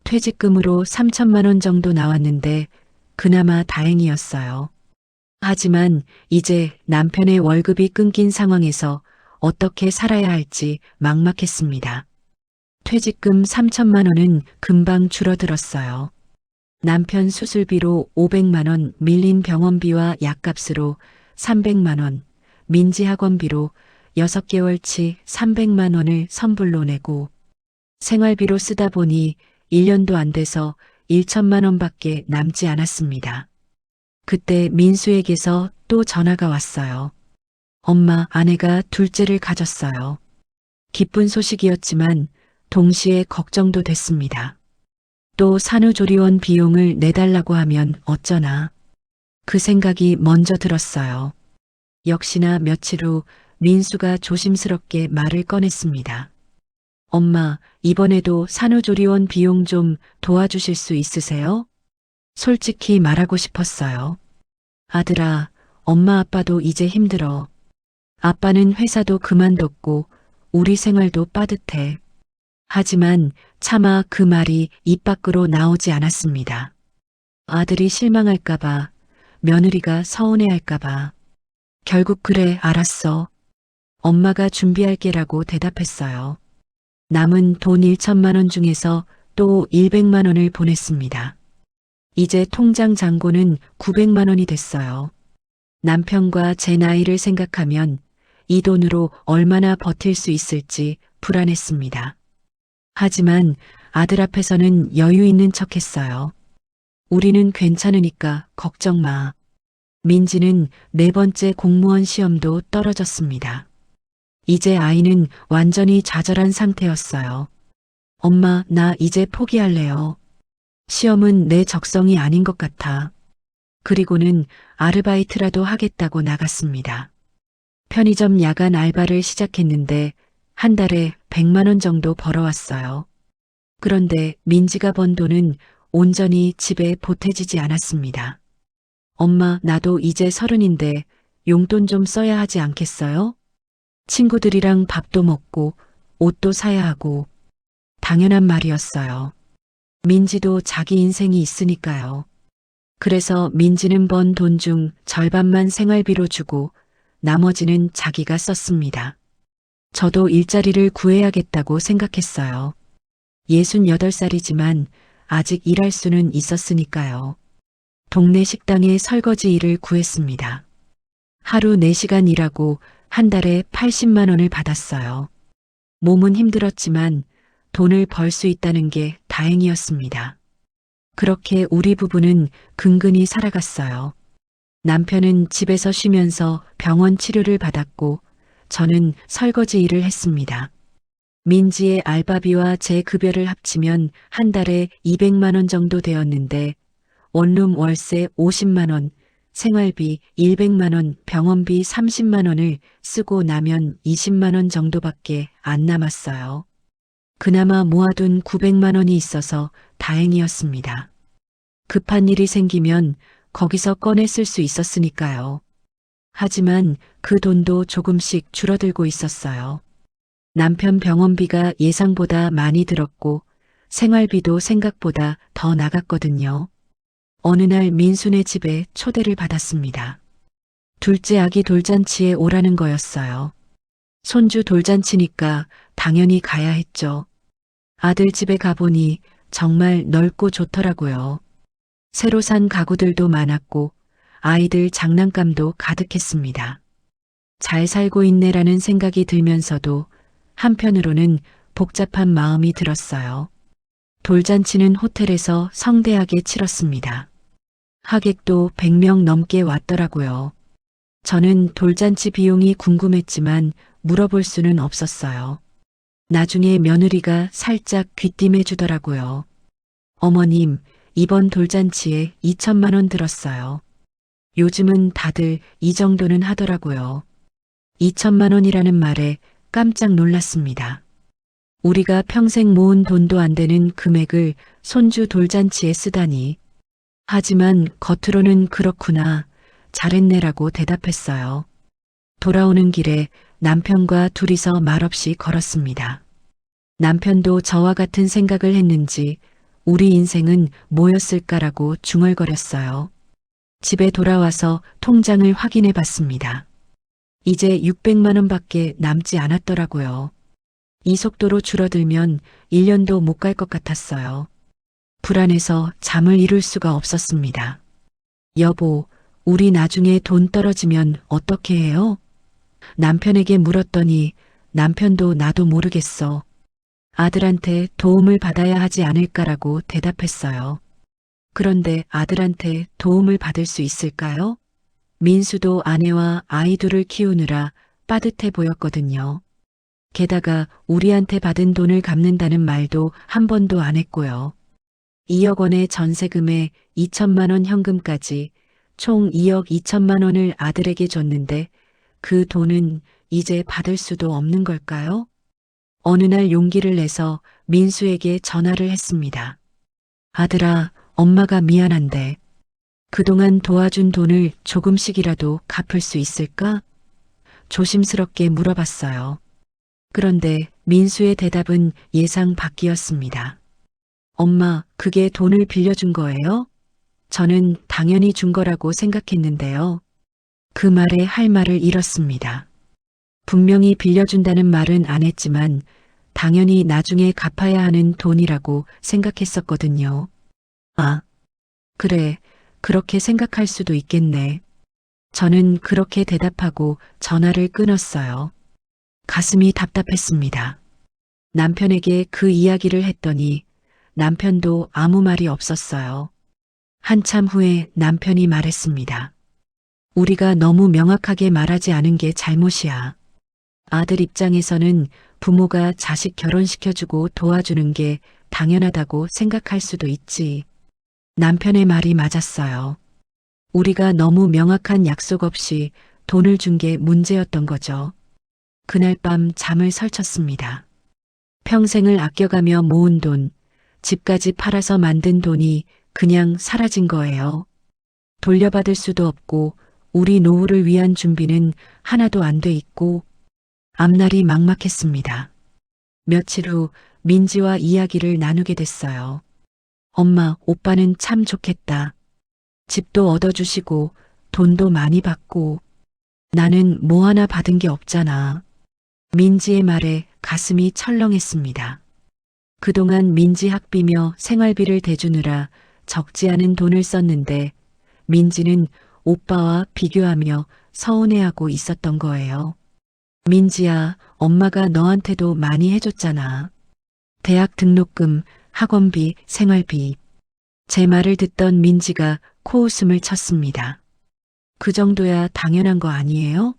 S1: 퇴직금으로 3천만 원 정도 나왔는데 그나마 다행이었어요. 하지만 이제 남편의 월급이 끊긴 상황에서 어떻게 살아야 할지 막막했습니다. 퇴직금 3천만 원은 금방 줄어들었어요. 남편 수술비로 500만 원, 밀린 병원비와 약값으로 300만 원, 민지 학원비로 6개월치 300만 원을 선불로 내고 생활비로 쓰다 보니 1년도 안 돼서 1천만 원밖에 남지 않았습니다. 그때 민수에게서 또 전화가 왔어요. 엄마, 아내가 둘째를 가졌어요. 기쁜 소식이었지만 동시에 걱정도 됐습니다. 또 산후조리원 비용을 내달라고 하면 어쩌나. 그 생각이 먼저 들었어요. 역시나 며칠 후 민수가 조심스럽게 말을 꺼냈습니다. 엄마, 이번에도 산후조리원 비용 좀 도와주실 수 있으세요? 솔직히 말하고 싶었어요. 아들아, 엄마 아빠도 이제 힘들어. 아빠는 회사도 그만뒀고 우리 생활도 빠듯해. 하지만 차마 그 말이 입 밖으로 나오지 않았습니다. 아들이 실망할까봐, 며느리가 서운해할까봐. 결국 그래, 알았어. 엄마가 준비할게라고 대답했어요. 남은 돈 1천만 원 중에서 또 100만 원을 보냈습니다. 이제 통장 잔고는 900만 원이 됐어요. 남편과 제 나이를 생각하면 이 돈으로 얼마나 버틸 수 있을지 불안했습니다. 하지만 아들 앞에서는 여유 있는 척 했어요. 우리는 괜찮으니까 걱정 마. 민지는 4번째 공무원 시험도 떨어졌습니다. 이제 아이는 완전히 좌절한 상태였어요. 엄마, 나 이제 포기할래요. 시험은 내 적성이 아닌 것 같아. 그리고는 아르바이트라도 하겠다고 나갔습니다. 편의점 야간 알바를 시작했는데 한 달에 100만 원 정도 벌어왔어요. 그런데 민지가 번 돈은 온전히 집에 보태지지 않았습니다. 엄마, 나도 이제 30인데 용돈 좀 써야 하지 않겠어요? 친구들이랑 밥도 먹고 옷도 사야 하고 당연한 말이었어요. 민지도 자기 인생이 있으니까요. 그래서 민지는 번 돈 중 절반만 생활비로 주고 나머지는 자기가 썼습니다. 저도 일자리를 구해야겠다고 생각했어요. 68살이지만 아직 일할 수는 있었으니까요. 동네 식당에 설거지 일을 구했습니다. 하루 4시간 일하고 한 달에 80만 원을 받았어요. 몸은 힘들었지만 돈을 벌 수 있다는 게 다행이었습니다. 그렇게 우리 부부는 근근히 살아갔어요. 남편은 집에서 쉬면서 병원 치료를 받았고 저는 설거지 일을 했습니다. 민지의 알바비와 제 급여를 합치면 한 달에 200만 원 정도 되었는데 원룸 월세 50만 원, 생활비 100만 원, 병원비 30만 원을 쓰고 나면 20만 원 정도밖에 안 남았어요. 그나마 모아둔 900만 원이 있어서 다행이었습니다. 급한 일이 생기면 거기서 꺼내 쓸 수 있었으니까요. 하지만 그 돈도 조금씩 줄어들고 있었어요. 남편 병원비가 예상보다 많이 들었고 생활비도 생각보다 더 나갔거든요. 어느 날 민수네 집에 초대를 받았습니다. 둘째 아기 돌잔치에 오라는 거였어요. 손주 돌잔치니까 당연히 가야 했죠. 아들 집에 가보니 정말 넓고 좋더라고요. 새로 산 가구들도 많았고 아이들 장난감도 가득했습니다. 잘 살고 있네라는 생각이 들면서도 한편으로는 복잡한 마음이 들었어요. 돌잔치는 호텔에서 성대하게 치렀습니다. 하객도 100명 넘게 왔더라고요. 저는 돌잔치 비용이 궁금했지만 물어볼 수는 없었어요. 나중에 며느리가 살짝 귀띔해 주더라고요. 어머님, 이번 돌잔치에 2천만 원 들었어요. 요즘은 다들 이 정도는 하더라고요. 2천만 원이라는 말에 깜짝 놀랐습니다. 우리가 평생 모은 돈도 안 되는 금액을 손주 돌잔치에 쓰다니. 하지만 겉으로는 그렇구나, 잘했네라고 대답했어요. 돌아오는 길에 남편과 둘이서 말없이 걸었습니다. 남편도 저와 같은 생각을 했는지 우리 인생은 뭐였을까라고 중얼거렸어요. 집에 돌아와서 통장을 확인해 봤습니다. 이제 600만 원밖에 남지 않았더라고요. 이 속도로 줄어들면 1년도 못 갈 것 같았어요. 불안해서 잠을 이룰 수가 없었습니다. 여보, 우리 나중에 돈 떨어지면 어떻게 해요? 남편에게 물었더니 남편도 나도 모르겠어. 아들한테 도움을 받아야 하지 않을까라고 대답했어요. 그런데 아들한테 도움을 받을 수 있을까요? 민수도 아내와 아이 둘을 키우느라 빠듯해 보였거든요. 게다가 우리한테 받은 돈을 갚는다는 말도 한 번도 안 했고요. 2억 원의 전세금에 2천만 원 현금까지 총 2억 2천만 원을 아들에게 줬는데 그 돈은 이제 받을 수도 없는 걸까요? 어느 날 용기를 내서 민수에게 전화를 했습니다. 아들아, 엄마가 미안한데 그동안 도와준 돈을 조금씩이라도 갚을 수 있을까? 조심스럽게 물어봤어요. 그런데 민수의 대답은 예상 밖이었습니다. 엄마, 그게 돈을 빌려준 거예요? 저는 당연히 준 거라고 생각했는데요. 그 말에 할 말을 잃었습니다. 분명히 빌려준다는 말은 안 했지만 당연히 나중에 갚아야 하는 돈이라고 생각했었거든요. 아, 그래, 그렇게 생각할 수도 있겠네. 저는 그렇게 대답하고 전화를 끊었어요. 가슴이 답답했습니다. 남편에게 그 이야기를 했더니 남편도 아무 말이 없었어요. 한참 후에 남편이 말했습니다. 우리가 너무 명확하게 말하지 않은 게 잘못이야. 아들 입장에서는 부모가 자식 결혼시켜주고 도와주는 게 당연하다고 생각할 수도 있지. 남편의 말이 맞았어요. 우리가 너무 명확한 약속 없이 돈을 준 게 문제였던 거죠. 그날 밤 잠을 설쳤습니다. 평생을 아껴가며 모은 돈, 집까지 팔아서 만든 돈이 그냥 사라진 거예요. 돌려받을 수도 없고 우리 노후를 위한 준비는 하나도 안 돼 있고 앞날이 막막했습니다. 며칠 후 민지와 이야기를 나누게 됐어요. 엄마, 오빠는 참 좋겠다. 집도 얻어주시고 돈도 많이 받고 나는 뭐 하나 받은 게 없잖아. 민지의 말에 가슴이 철렁했습니다. 그동안 민지 학비며 생활비를 대주느라 적지 않은 돈을 썼는데 민지는 오빠와 비교하며 서운해하고 있었던 거예요. 민지야, 엄마가 너한테도 많이 해줬잖아. 대학 등록금, 학원비, 생활비. 제 말을 듣던 민지가 코웃음을 쳤습니다. 그 정도야 당연한 거 아니에요?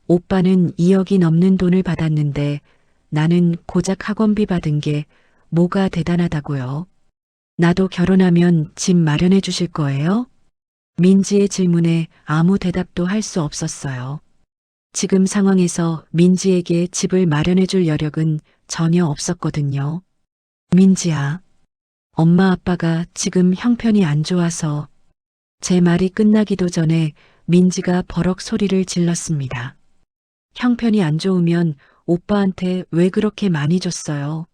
S1: 오빠는 2억이 넘는 돈을 받았는데 나는 고작 학원비 받은 게 뭐가 대단하다고요? 나도 결혼하면 집 마련해 주실 거예요? 민지의 질문에 아무 대답도 할 수 없었어요. 지금 상황에서 민지에게 집을 마련해 줄 여력은 전혀 없었거든요. 민지야, 엄마 아빠가 지금 형편이 안 좋아서 제 말이 끝나기도 전에 민지가 버럭 소리를 질렀습니다. 형편이 안 좋으면 오빠한테 왜 그렇게 많이 줬어요?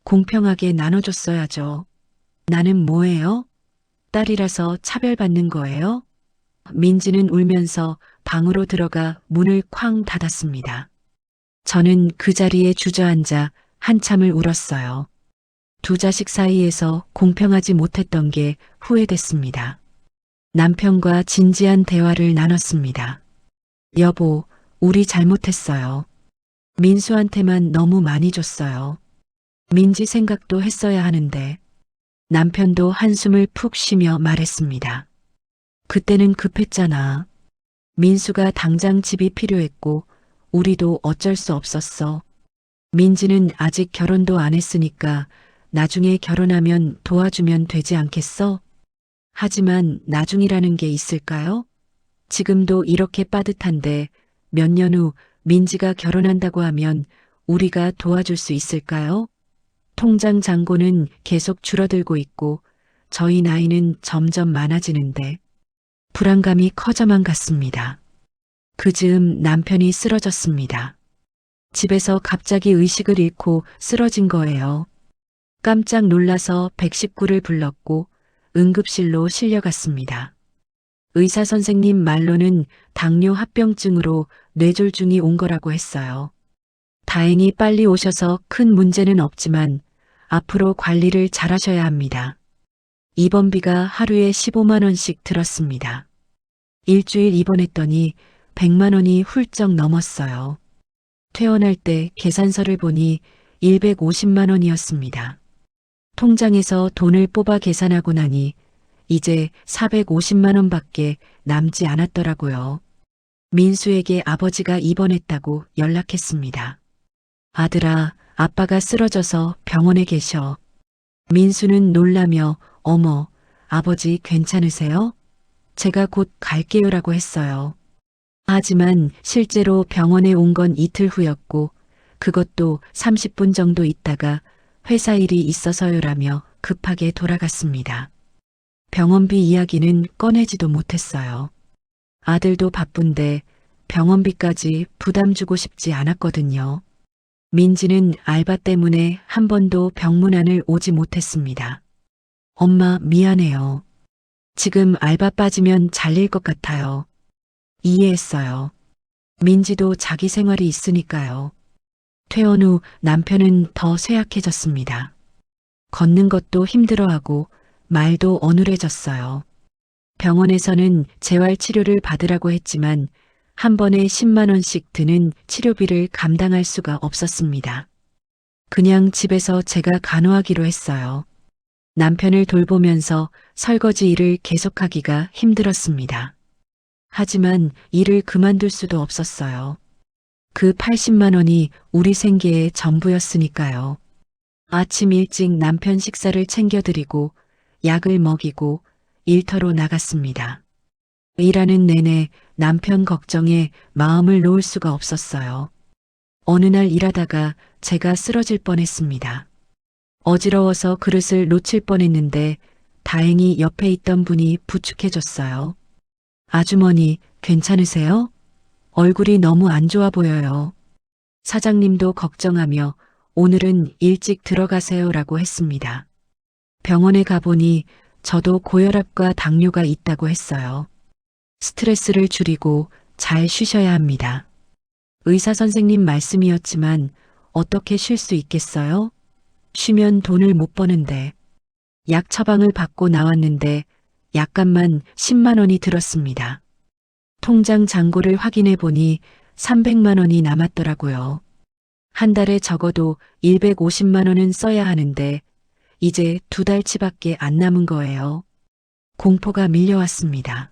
S1: 공평하게 나눠줬어야죠. 나는 뭐예요? 딸이라서 차별받는 거예요? 민지는 울면서 방으로 들어가 문을 쾅 닫았습니다. 저는 그 자리에 주저앉아 한참을 울었어요. 두 자식 사이에서 공평하지 못했던 게 후회됐습니다. 남편과 진지한 대화를 나눴습니다. 여보, 우리 잘못했어요. 민수한테만 너무 많이 줬어요. 민지 생각도 했어야 하는데 남편도 한숨을 푹 쉬며 말했습니다. 그때는 급했잖아. 민수가 당장 집이 필요했고 우리도 어쩔 수 없었어. 민지는 아직 결혼도 안 했으니까 나중에 결혼하면 도와주면 되지 않겠어? 하지만 나중이라는 게 있을까요? 지금도 이렇게 빠듯한데 몇 년 후 민지가 결혼한다고 하면 우리가 도와줄 수 있을까요? 통장 잔고는 계속 줄어들고 있고 저희 나이는 점점 많아지는데 불안감이 커져만 갔습니다. 그 즈음 남편이 쓰러졌습니다. 집에서 갑자기 의식을 잃고 쓰러진 거예요. 깜짝 놀라서 119를 불렀고 응급실로 실려갔습니다. 의사 선생님 말로는 당뇨 합병증으로 뇌졸중이 온 거라고 했어요. 다행히 빨리 오셔서 큰 문제는 없지만 앞으로 관리를 잘 하셔야 합니다. 입원비가 하루에 15만 원씩 들었습니다. 일주일 입원했더니 100만 원이 훌쩍 넘었어요. 퇴원할 때 계산서를 보니 150만 원이었습니다. 통장에서 돈을 뽑아 계산하고 나니 이제 450만 원밖에 남지 않았더라고요. 민수에게 아버지가 입원했다고 연락했습니다. 아들아, 아빠가 쓰러져서 병원에 계셔. 민수는 놀라며 어머, 아버지 괜찮으세요? 제가 곧 갈게요라고 했어요. 하지만 실제로 병원에 온 건 이틀 후였고 그것도 30분 정도 있다가 회사 일이 있어서요라며 급하게 돌아갔습니다. 병원비 이야기는 꺼내지도 못했어요. 아들도 바쁜데 병원비까지 부담 주고 싶지 않았거든요. 민지는 알바 때문에 한 번도 병문안을 오지 못했습니다. 엄마 미안해요. 지금 알바 빠지면 잘릴 것 같아요. 이해했어요. 민지도 자기 생활이 있으니까요. 퇴원 후 남편은 더 쇠약해졌습니다. 걷는 것도 힘들어하고 말도 어눌해졌어요. 병원에서는 재활치료를 받으라고 했지만 한 번에 10만 원씩 드는 치료비를 감당할 수가 없었습니다. 그냥 집에서 제가 간호하기로 했어요. 남편을 돌보면서 설거지 일을 계속하기가 힘들었습니다. 하지만 일을 그만둘 수도 없었어요. 그 80만 원이 우리 생계의 전부였으니까요. 아침 일찍 남편 식사를 챙겨드리고 약을 먹이고 일터로 나갔습니다. 일하는 내내 남편 걱정에 마음을 놓을 수가 없었어요. 어느 날 일하다가 제가 쓰러질 뻔했습니다. 어지러워서 그릇을 놓칠 뻔했는데 다행히 옆에 있던 분이 부축해줬어요. 아주머니, 괜찮으세요? 얼굴이 너무 안 좋아 보여요. 사장님도 걱정하며 오늘은 일찍 들어가세요라고 했습니다. 병원에 가보니 저도 고혈압과 당뇨가 있다고 했어요. 스트레스를 줄이고 잘 쉬셔야 합니다. 의사 선생님 말씀이었지만 어떻게 쉴 수 있겠어요? 쉬면 돈을 못 버는데. 약 처방을 받고 나왔는데 약값만 10만 원이 들었습니다. 통장 잔고를 확인해 보니 300만 원이 남았더라고요. 한 달에 적어도 150만 원은 써야 하는데 이제 2달치밖에 안 남은 거예요. 공포가 밀려왔습니다.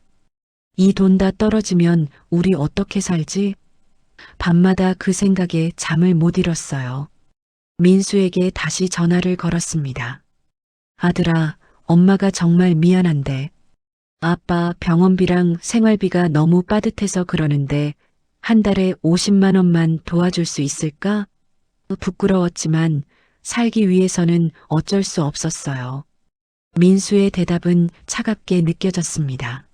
S1: 이 돈 다 떨어지면 우리 어떻게 살지? 밤마다 그 생각에 잠을 못 잃었어요. 민수에게 다시 전화를 걸었습니다. 아들아, 엄마가 정말 미안한데 아빠 병원비랑 생활비가 너무 빠듯해서 그러는데 한 달에 50만 원만 도와줄 수 있을까? 부끄러웠지만 살기 위해서는 어쩔 수 없었어요. 민수의 대답은 차갑게 느껴졌습니다.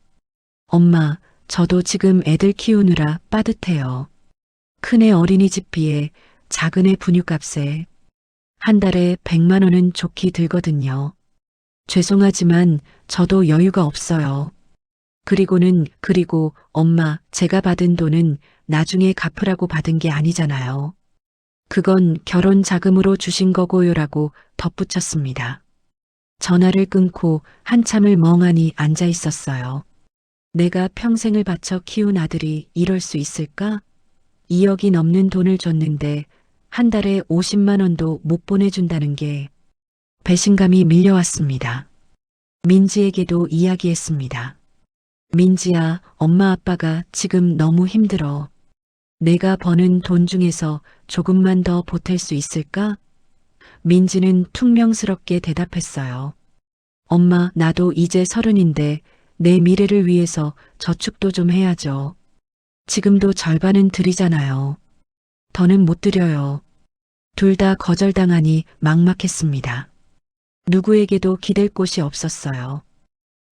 S1: 엄마, 저도 지금 애들 키우느라 빠듯해요. 큰애 어린이집비에 작은애 분유값에 한 달에 100만 원은 좋게 들거든요. 죄송하지만 저도 여유가 없어요. 그리고 엄마, 제가 받은 돈은 나중에 갚으라고 받은 게 아니잖아요. 그건 결혼 자금으로 주신 거고요라고 덧붙였습니다. 전화를 끊고 한참을 멍하니 앉아 있었어요. 내가 평생을 바쳐 키운 아들이 이럴 수 있을까? 2억이 넘는 돈을 줬는데 한 달에 50만 원도 못 보내준다는 게 배신감이 밀려왔습니다. 민지에게도 이야기했습니다. 민지야, 엄마 아빠가 지금 너무 힘들어. 내가 버는 돈 중에서 조금만 더 보탤 수 있을까? 민지는 퉁명스럽게 대답했어요. 엄마, 나도 이제 30인데 내 미래를 위해서 저축도 좀 해야죠. 지금도 절반은 드리잖아요. 더는 못 드려요. 둘 다 거절당하니 막막했습니다. 누구에게도 기댈 곳이 없었어요.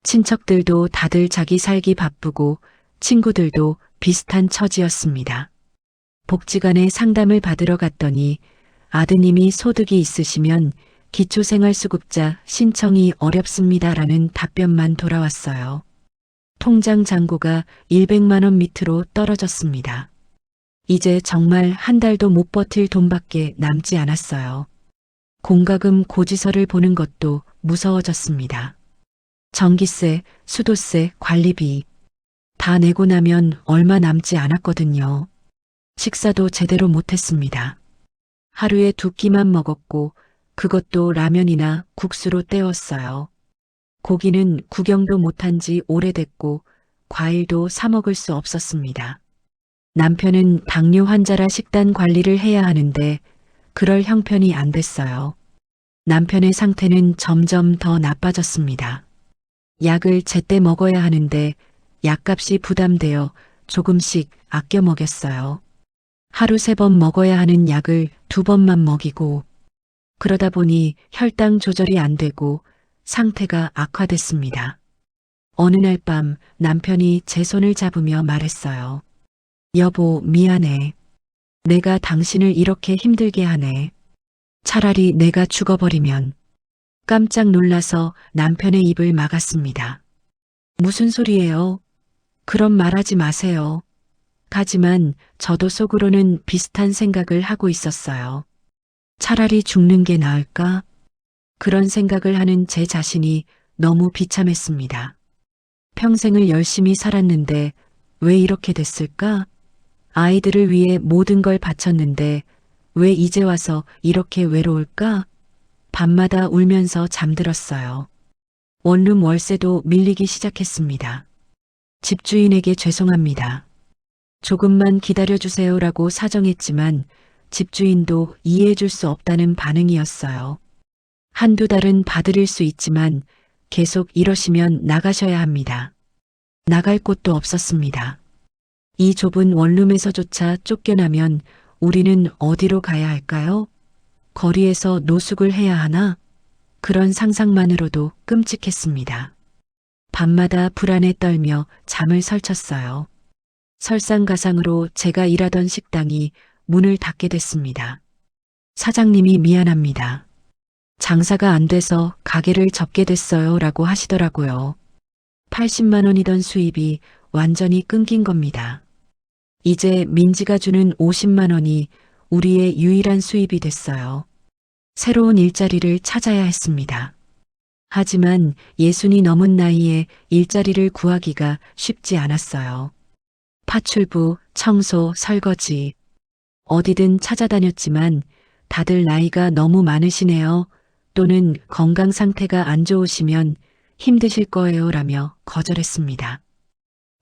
S1: 친척들도 다들 자기 살기 바쁘고 친구들도 비슷한 처지였습니다. 복지관에 상담을 받으러 갔더니 아드님이 소득이 있으시면 기초생활수급자 신청이 어렵습니다라는 답변만 돌아왔어요. 통장 잔고가 100만 원 밑으로 떨어졌습니다. 이제 정말 한 달도 못 버틸 돈밖에 남지 않았어요. 공과금 고지서를 보는 것도 무서워졌습니다. 전기세, 수도세, 관리비 다 내고 나면 얼마 남지 않았거든요. 식사도 제대로 못했습니다. 하루에 2끼만 먹었고 그것도 라면이나 국수로 때웠어요. 고기는 구경도 못한 지 오래됐고 과일도 사 먹을 수 없었습니다. 남편은 당뇨 환자라 식단 관리를 해야 하는데 그럴 형편이 안 됐어요. 남편의 상태는 점점 더 나빠졌습니다. 약을 제때 먹어야 하는데 약값이 부담되어 조금씩 아껴 먹였어요. 하루 3번 먹어야 하는 약을 2번만 먹이고 그러다 보니 혈당 조절이 안 되고 상태가 악화됐습니다. 어느 날 밤 남편이 제 손을 잡으며 말했어요. 여보, 미안해. 내가 당신을 이렇게 힘들게 하네. 차라리 내가 죽어버리면. 깜짝 놀라서 남편의 입을 막았습니다. 무슨 소리예요? 그런 말하지 마세요. 하지만 저도 속으로는 비슷한 생각을 하고 있었어요. 차라리 죽는 게 나을까? 그런 생각을 하는 제 자신이 너무 비참했습니다. 평생을 열심히 살았는데 왜 이렇게 됐을까? 아이들을 위해 모든 걸 바쳤는데 왜 이제 와서 이렇게 외로울까? 밤마다 울면서 잠들었어요. 원룸 월세도 밀리기 시작했습니다. 집주인에게 죄송합니다. 조금만 기다려주세요라고 사정했지만 집주인도 이해해줄 수 없다는 반응이었어요. 한두 달은 봐드릴 수 있지만 계속 이러시면 나가셔야 합니다. 나갈 곳도 없었습니다. 이 좁은 원룸에서조차 쫓겨나면 우리는 어디로 가야 할까요? 거리에서 노숙을 해야 하나? 그런 상상만으로도 끔찍했습니다. 밤마다 불안에 떨며 잠을 설쳤어요. 설상가상으로 제가 일하던 식당이 문을 닫게 됐습니다. 사장님이 미안합니다. 장사가 안 돼서 가게를 접게 됐어요 라고 하시더라고요. 80만 원이던 수입이 완전히 끊긴 겁니다. 이제 민지가 주는 50만 원이 우리의 유일한 수입이 됐어요. 새로운 일자리를 찾아야 했습니다. 하지만 60이 넘은 나이에 일자리를 구하기가 쉽지 않았어요. 파출부, 청소, 설거지 어디든 찾아다녔지만 다들 나이가 너무 많으시네요. 또는 건강 상태가 안 좋으시면 힘드실 거예요 라며 거절했습니다.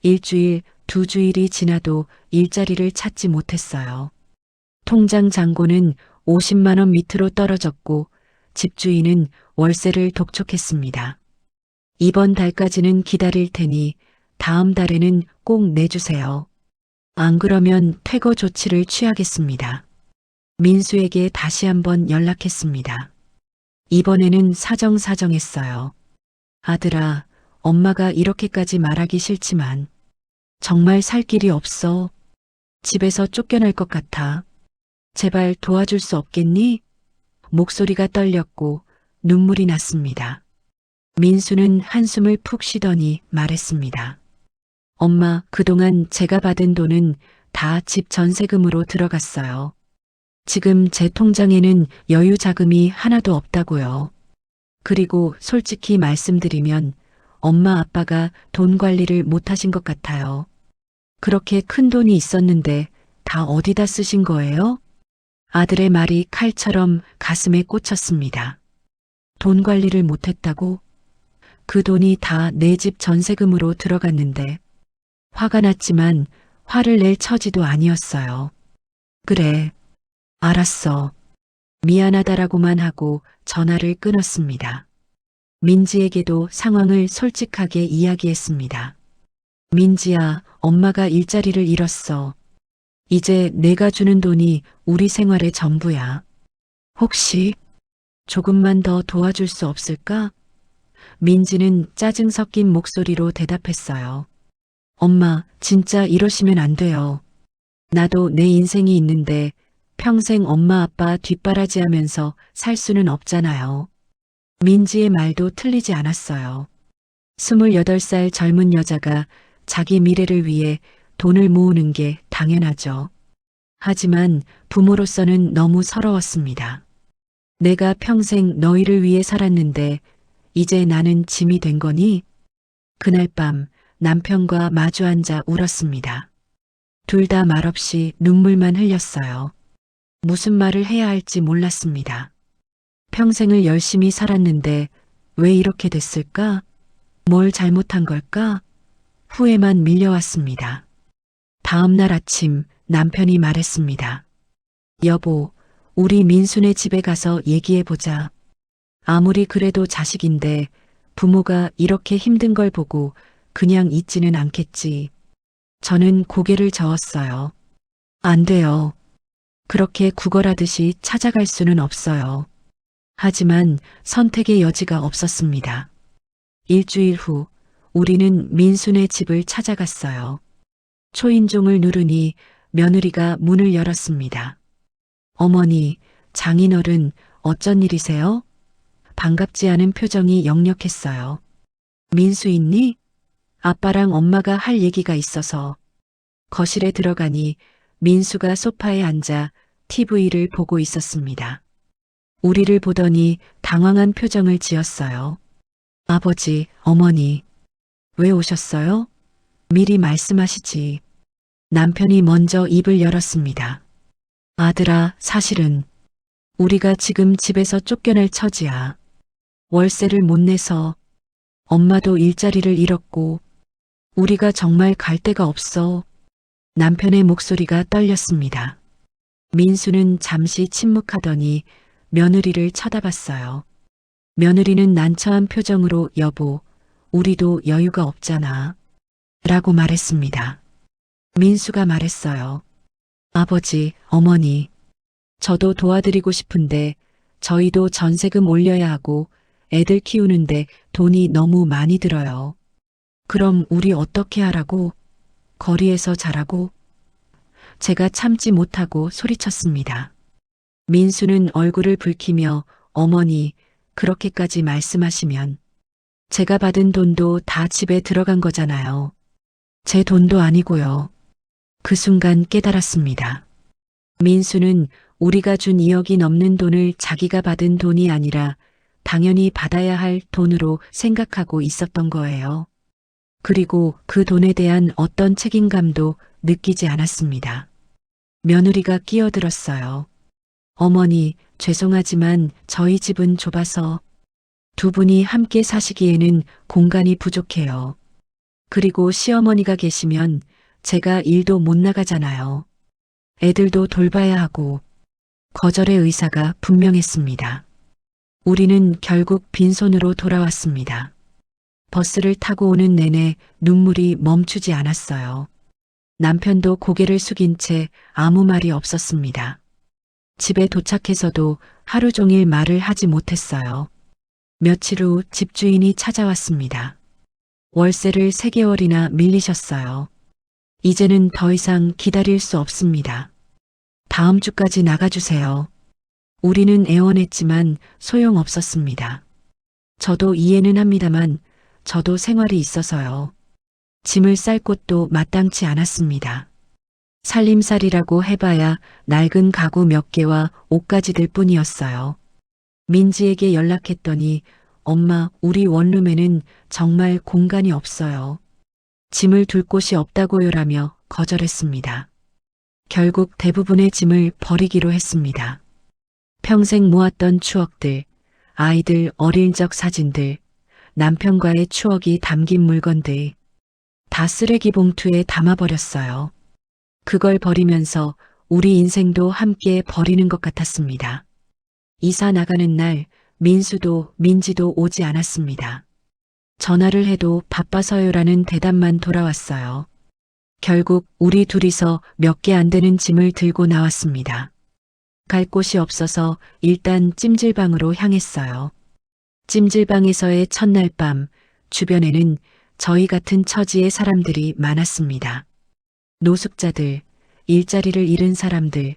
S1: 일주일, 2주일이 지나도 일자리를 찾지 못했어요. 통장 잔고는 50만 원 밑으로 떨어졌고 집주인은 월세를 독촉했습니다. 이번 달까지는 기다릴 테니 다음 달에는 꼭 내주세요. 안 그러면 퇴거 조치를 취하겠습니다. 민수에게 다시 한번 연락했습니다. 이번에는 사정사정했어요. 아들아, 엄마가 이렇게까지 말하기 싫지만 정말 살 길이 없어. 집에서 쫓겨날 것 같아. 제발 도와줄 수 없겠니? 목소리가 떨렸고 눈물이 났습니다. 민수는 한숨을 푹 쉬더니 말했습니다. 엄마, 그동안 제가 받은 돈은 다 집 전세금으로 들어갔어요. 지금 제 통장에는 여유 자금이 하나도 없다고요. 그리고 솔직히 말씀드리면 엄마 아빠가 돈 관리를 못하신 것 같아요. 그렇게 큰 돈이 있었는데 다 어디다 쓰신 거예요? 아들의 말이 칼처럼 가슴에 꽂혔습니다. 돈 관리를 못했다고? 그 돈이 다 내 집 전세금으로 들어갔는데 화가 났지만 화를 낼 처지도 아니었어요. 그래, 알았어. 미안하다라고만 하고 전화를 끊었습니다. 민지에게도 상황을 솔직하게 이야기했습니다. 민지야, 엄마가 일자리를 잃었어. 이제 내가 주는 돈이 우리 생활의 전부야. 혹시 조금만 더 도와줄 수 없을까? 민지는 짜증 섞인 목소리로 대답했어요. 엄마, 진짜 이러시면 안 돼요. 나도 내 인생이 있는데 평생 엄마 아빠 뒷바라지하면서 살 수는 없잖아요. 민지의 말도 틀리지 않았어요. 28살 젊은 여자가 자기 미래를 위해 돈을 모으는 게 당연하죠. 하지만 부모로서는 너무 서러웠습니다. 내가 평생 너희를 위해 살았는데 이제 나는 짐이 된 거니? 그날 밤 남편과 마주 앉아 울었습니다. 둘 다 말없이 눈물만 흘렸어요. 무슨 말을 해야 할지 몰랐습니다. 평생을 열심히 살았는데 왜 이렇게 됐을까? 뭘 잘못한 걸까? 후회만 밀려왔습니다. 다음 날 아침 남편이 말했습니다. 여보, 우리 민수네 집에 가서 얘기해보자. 아무리 그래도 자식인데 부모가 이렇게 힘든 걸 보고 그냥 있지는 않겠지. 저는 고개를 저었어요. 안 돼요. 그렇게 구걸하듯이 찾아갈 수는 없어요. 하지만 선택의 여지가 없었습니다. 일주일 후 우리는 민수네 집을 찾아갔어요. 초인종을 누르니 며느리가 문을 열었습니다. 어머니, 장인어른, 어쩐 일이세요? 반갑지 않은 표정이 역력했어요. 민수 있니? 아빠랑 엄마가 할 얘기가 있어서. 거실에 들어가니 민수가 소파에 앉아 TV를 보고 있었습니다. 우리를 보더니 당황한 표정을 지었어요. 아버지, 어머니, 왜 오셨어요? 미리 말씀하시지. 남편이 먼저 입을 열었습니다. 아들아, 사실은 우리가 지금 집에서 쫓겨날 처지야. 월세를 못 내서 엄마도 일자리를 잃었고 우리가 정말 갈 데가 없어. 남편의 목소리가 떨렸습니다. 민수는 잠시 침묵하더니 며느리를 쳐다봤어요. 며느리는 난처한 표정으로 여보, 우리도 여유가 없잖아. 라고 말했습니다. 민수가 말했어요. 아버지, 어머니, 저도 도와드리고 싶은데 저희도 전세금 올려야 하고 애들 키우는데 돈이 너무 많이 들어요. 그럼 우리 어떻게 하라고? 거리에서 자라고? 제가 참지 못하고 소리쳤습니다. 민수는 얼굴을 붉히며 어머니, 그렇게까지 말씀하시면 제가 받은 돈도 다 집에 들어간 거잖아요. 제 돈도 아니고요. 그 순간 깨달았습니다. 민수는 우리가 준 2억이 넘는 돈을 자기가 받은 돈이 아니라 당연히 받아야 할 돈으로 생각하고 있었던 거예요. 그리고 그 돈에 대한 어떤 책임감도 느끼지 않았습니다. 며느리가 끼어들었어요. 어머니, 죄송하지만 저희 집은 좁아서 두 분이 함께 사시기에는 공간이 부족해요. 그리고 시어머니가 계시면 제가 일도 못 나가잖아요. 애들도 돌봐야 하고 거절의 의사가 분명했습니다. 우리는 결국 빈손으로 돌아왔습니다. 버스를 타고 오는 내내 눈물이 멈추지 않았어요. 남편도 고개를 숙인 채 아무 말이 없었습니다. 집에 도착해서도 하루 종일 말을 하지 못했어요. 며칠 후 집주인이 찾아왔습니다. 월세를 3개월이나 밀리셨어요. 이제는 더 이상 기다릴 수 없습니다. 다음 주까지 나가주세요. 우리는 애원했지만 소용없었습니다. 저도 이해는 합니다만 저도 생활이 있어서요. 짐을 쌀 곳도 마땅치 않았습니다. 살림살이라고 해봐야 낡은 가구 몇 개와 옷가지들 뿐이었어요. 민지에게 연락했더니 엄마, 우리 원룸에는 정말 공간이 없어요. 짐을 둘 곳이 없다고요라며 거절했습니다. 결국 대부분의 짐을 버리기로 했습니다. 평생 모았던 추억들, 아이들 어릴 적 사진들, 남편과의 추억이 담긴 물건들, 다 쓰레기 봉투에 담아버렸어요. 그걸 버리면서 우리 인생도 함께 버리는 것 같았습니다. 이사 나가는 날 민수도 민지도 오지 않았습니다. 전화를 해도 바빠서요라는 대답만 돌아왔어요. 결국 우리 둘이서 몇 개 안 되는 짐을 들고 나왔습니다. 갈 곳이 없어서 일단 찜질방으로 향했어요. 찜질방에서의 첫날 밤 주변에는 저희 같은 처지의 사람들이 많았습니다. 노숙자들, 일자리를 잃은 사람들,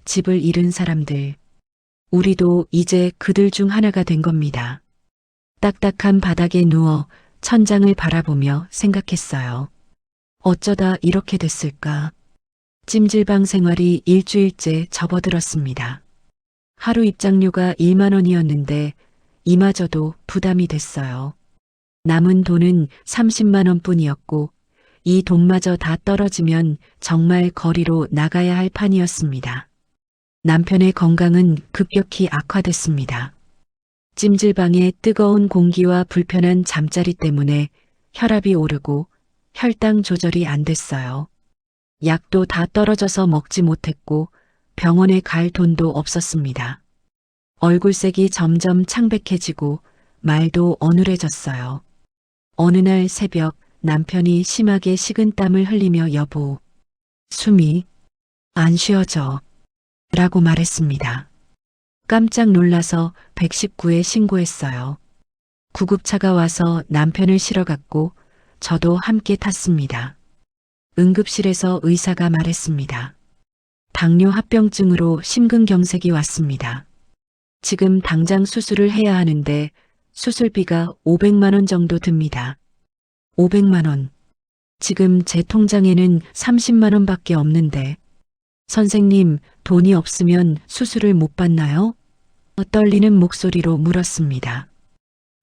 S1: 집을 잃은 사람들. 우리도 이제 그들 중 하나가 된 겁니다. 딱딱한 바닥에 누워 천장을 바라보며 생각했어요. 어쩌다 이렇게 됐을까? 찜질방 생활이 일주일째 접어들었습니다. 하루 입장료가 1만 원이었는데 이마저도 부담이 됐어요. 남은 돈은 30만 원뿐이었고 이 돈마저 다 떨어지면 정말 거리로 나가야 할 판이었습니다. 남편의 건강은 급격히 악화됐습니다. 찜질방의 뜨거운 공기와 불편한 잠자리 때문에 혈압이 오르고 혈당 조절이 안 됐어요. 약도 다 떨어져서 먹지 못했고 병원에 갈 돈도 없었습니다. 얼굴색이 점점 창백해지고 말도 어눌해졌어요. 어느 날 새벽 남편이 심하게 식은땀을 흘리며 여보, 숨이 안 쉬어져 라고 말했습니다. 깜짝 놀라서 119에 신고했어요. 구급차가 와서 남편을 실어갔고 저도 함께 탔습니다. 응급실에서 의사가 말했습니다. 당뇨 합병증으로 심근경색이 왔습니다. 지금 당장 수술을 해야 하는데 수술비가 500만 원 정도 듭니다. 500만 원. 지금 제 통장에는 30만 원밖에 없는데 선생님, 돈이 없으면 수술을 못 받나요? 떨리는 목소리로 물었습니다.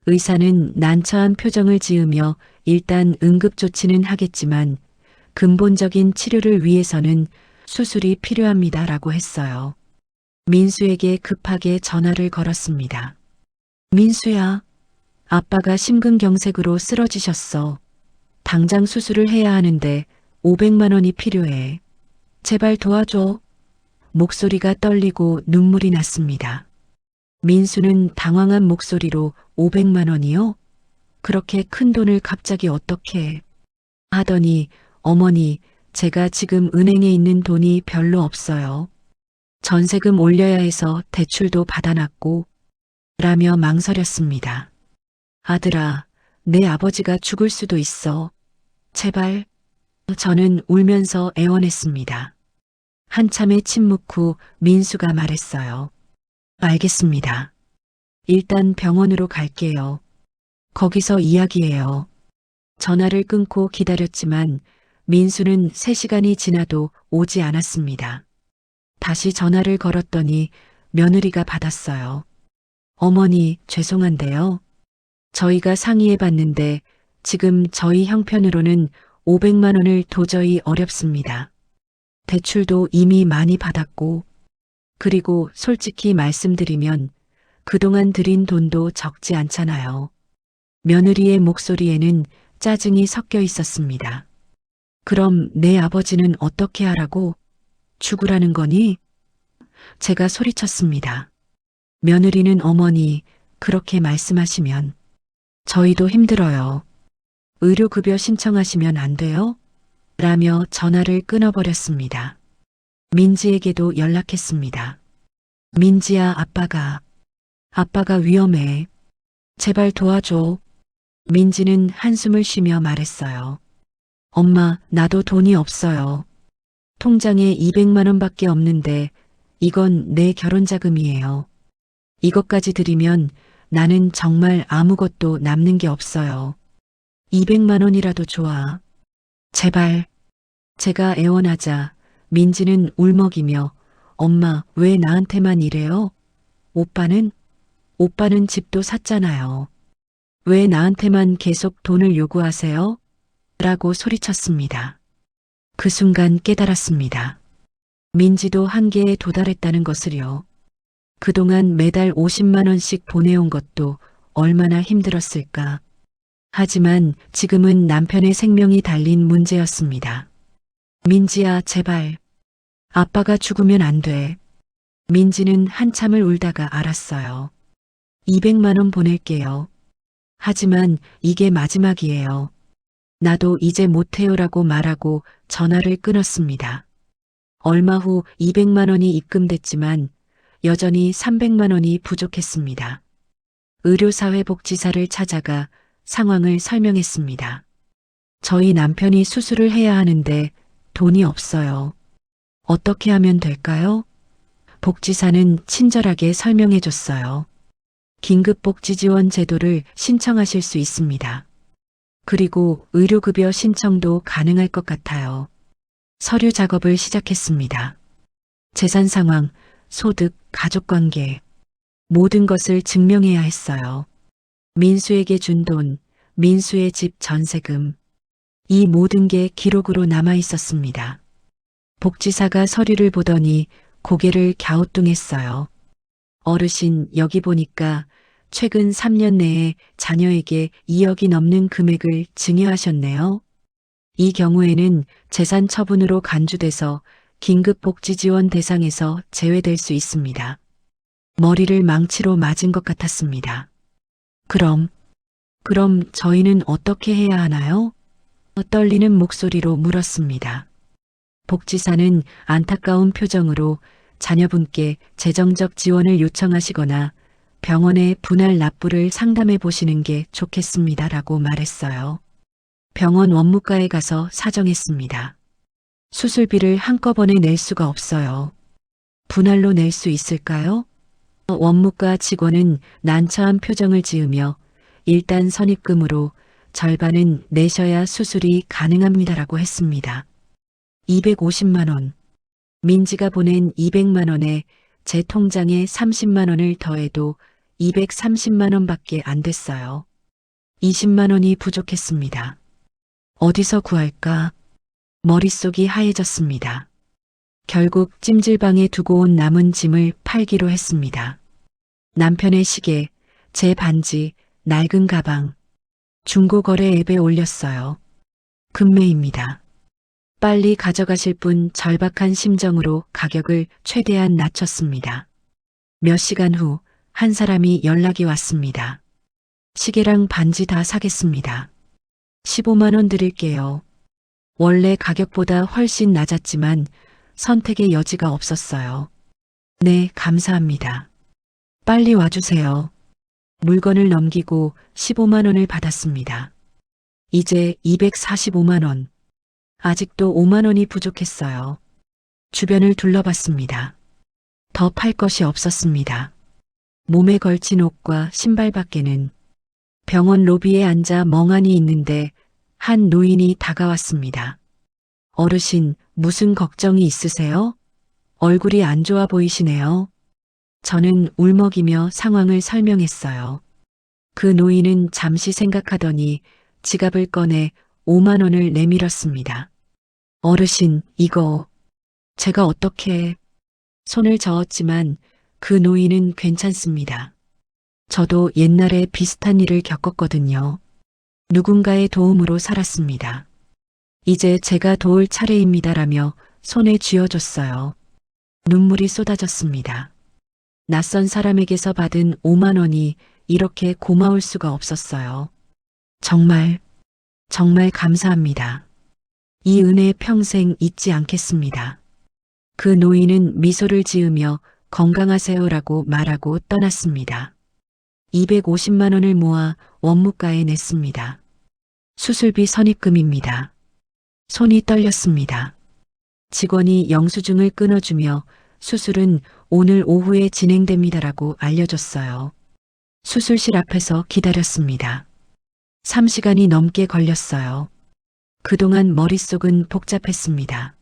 S1: 의사는 난처한 표정을 지으며 일단 응급조치는 하겠지만 근본적인 치료를 위해서는 수술이 필요합니다라고 했어요. 민수에게 급하게 전화를 걸었습니다. 민수야, 아빠가 심근경색으로 쓰러지셨어. 당장 수술을 해야 하는데 500만 원이 필요해. 제발 도와줘. 목소리가 떨리고 눈물이 났습니다. 민수는 당황한 목소리로 500만 원이요? 그렇게 큰 돈을 갑자기 어떻게 하더니 어머니, 제가 지금 은행에 있는 돈이 별로 없어요. 전세금 올려야 해서 대출도 받아놨고 라며 망설였습니다. 아들아, 내 아버지가 죽을 수도 있어. 제발. 저는 울면서 애원했습니다. 한참의 침묵 후 민수가 말했어요. 알겠습니다. 일단 병원으로 갈게요. 거기서 이야기해요. 전화를 끊고 기다렸지만 민수는 3시간이 지나도 오지 않았습니다. 다시 전화를 걸었더니 며느리가 받았어요. 어머니, 죄송한데요. 저희가 상의해 봤는데 지금 저희 형편으로는 500만 원을 도저히 어렵습니다. 대출도 이미 많이 받았고, 그리고 솔직히 말씀드리면 그동안 들인 돈도 적지 않잖아요. 며느리의 목소리에는 짜증이 섞여 있었습니다. 그럼 내 아버지는 어떻게 하라고? 죽으라는 거니? 제가 소리쳤습니다. 며느리는 어머니, 그렇게 말씀하시면 저희도 힘들어요. 의료급여 신청하시면 안 돼요? 라며 전화를 끊어버렸습니다. 민지에게도 연락했습니다. 민지야, 아빠가 위험해. 제발 도와줘. 민지는 한숨을 쉬며 말했어요. 엄마, 나도 돈이 없어요. 통장에 200만 원밖에 없는데 이건 내 결혼자금이에요. 이것까지 드리면 나는 정말 아무것도 남는 게 없어요. 200만 원이라도 좋아. 제발. 제가 애원하자 민지는 울먹이며 엄마, 왜 나한테만 이래요? 오빠는 집도 샀잖아요. 왜 나한테만 계속 돈을 요구하세요? 라고 소리쳤습니다. 그 순간 깨달았습니다. 민지도 한계에 도달했다는 것을요. 그동안 매달 50만 원씩 보내온 것도 얼마나 힘들었을까. 하지만 지금은 남편의 생명이 달린 문제였습니다. 민지야, 제발. 아빠가 죽으면 안 돼. 민지는 한참을 울다가 알았어요. 200만 원 보낼게요. 하지만 이게 마지막이에요. 나도 이제 못해요라고 말하고 전화를 끊었습니다. 얼마 후 200만 원이 입금됐지만 여전히 300만 원이 부족했습니다. 의료사회복지사를 찾아가 상황을 설명했습니다. 저희 남편이 수술을 해야 하는데 돈이 없어요. 어떻게 하면 될까요? 복지사는 친절하게 설명해 줬어요. 긴급복지지원 제도를 신청하실 수 있습니다. 그리고 의료급여 신청도 가능할 것 같아요. 서류 작업을 시작했습니다. 재산 상황, 소득, 가족관계, 모든 것을 증명해야 했어요. 민수에게 준 돈, 민수의 집 전세금, 이 모든 게 기록으로 남아 있었습니다. 복지사가 서류를 보더니 고개를 갸우뚱했어요. 어르신, 여기 보니까 최근 3년 내에 자녀에게 2억이 넘는 금액을 증여하셨네요. 이 경우에는 재산 처분으로 간주돼서 긴급복지지원 대상에서 제외될 수 있습니다. 머리를 망치로 맞은 것 같았습니다. 그럼 저희는 어떻게 해야 하나요? 떨리는 목소리로 물었습니다. 복지사는 안타까운 표정으로 자녀분께 재정적 지원을 요청하시거나 병원의 분할 납부를 상담해 보시는 게 좋겠습니다라고 말했어요. 병원 원무과에 가서 사정했습니다. 수술비를 한꺼번에 낼 수가 없어요. 분할로 낼 수 있을까요? 원무과 직원은 난처한 표정을 지으며 일단 선입금으로 절반은 내셔야 수술이 가능합니다라고 했습니다. 250만 원. 민지가 보낸 200만 원에 제 통장에 30만 원을 더해도 230만 원밖에 안 됐어요. 20만 원이 부족했습니다. 어디서 구할까? 머릿속이 하얘졌습니다. 결국 찜질방에 두고 온 남은 짐을 팔기로 했습니다. 남편의 시계, 제 반지, 낡은 가방, 중고거래 앱에 올렸어요. 금매입니다. 빨리 가져가실 분 절박한 심정으로 가격을 최대한 낮췄습니다. 몇 시간 후 한 사람이 연락이 왔습니다. 시계랑 반지 다 사겠습니다. 15만 원 드릴게요. 원래 가격보다 훨씬 낮았지만 선택의 여지가 없었어요. 네, 감사합니다. 빨리 와주세요. 물건을 넘기고 15만 원을 받았습니다. 이제 245만 원. 아직도 5만 원이 부족했어요. 주변을 둘러봤습니다. 더 팔 것이 없었습니다. 몸에 걸친 옷과 신발밖에는. 병원 로비에 앉아 멍하니 있는데 한 노인이 다가왔습니다. 어르신, 무슨 걱정이 있으세요? 얼굴이 안 좋아 보이시네요. 저는 울먹이며 상황을 설명했어요. 그 노인은 잠시 생각하더니 지갑을 꺼내 5만 원을 내밀었습니다. 어르신, 이거 제가 어떻게... 손을 저었지만 그 노인은 괜찮습니다. 저도 옛날에 비슷한 일을 겪었거든요. 누군가의 도움으로 살았습니다. 이제 제가 도울 차례입니다라며 손에 쥐어줬어요. 눈물이 쏟아졌습니다. 낯선 사람에게서 받은 5만 원이 이렇게 고마울 수가 없었어요. 정말 감사합니다. 이 은혜 평생 잊지 않겠습니다. 그 노인은 미소를 지으며 건강하세요라고 말하고 떠났습니다. 250만 원을 모아 원무과에 냈습니다. 수술비 선입금입니다. 손이 떨렸습니다. 직원이 영수증을 끊어주며 수술은 오늘 오후에 진행됩니다라고 알려줬어요. 수술실 앞에서 기다렸습니다. 3시간이 넘게 걸렸어요. 그동안 머릿속은 복잡했습니다.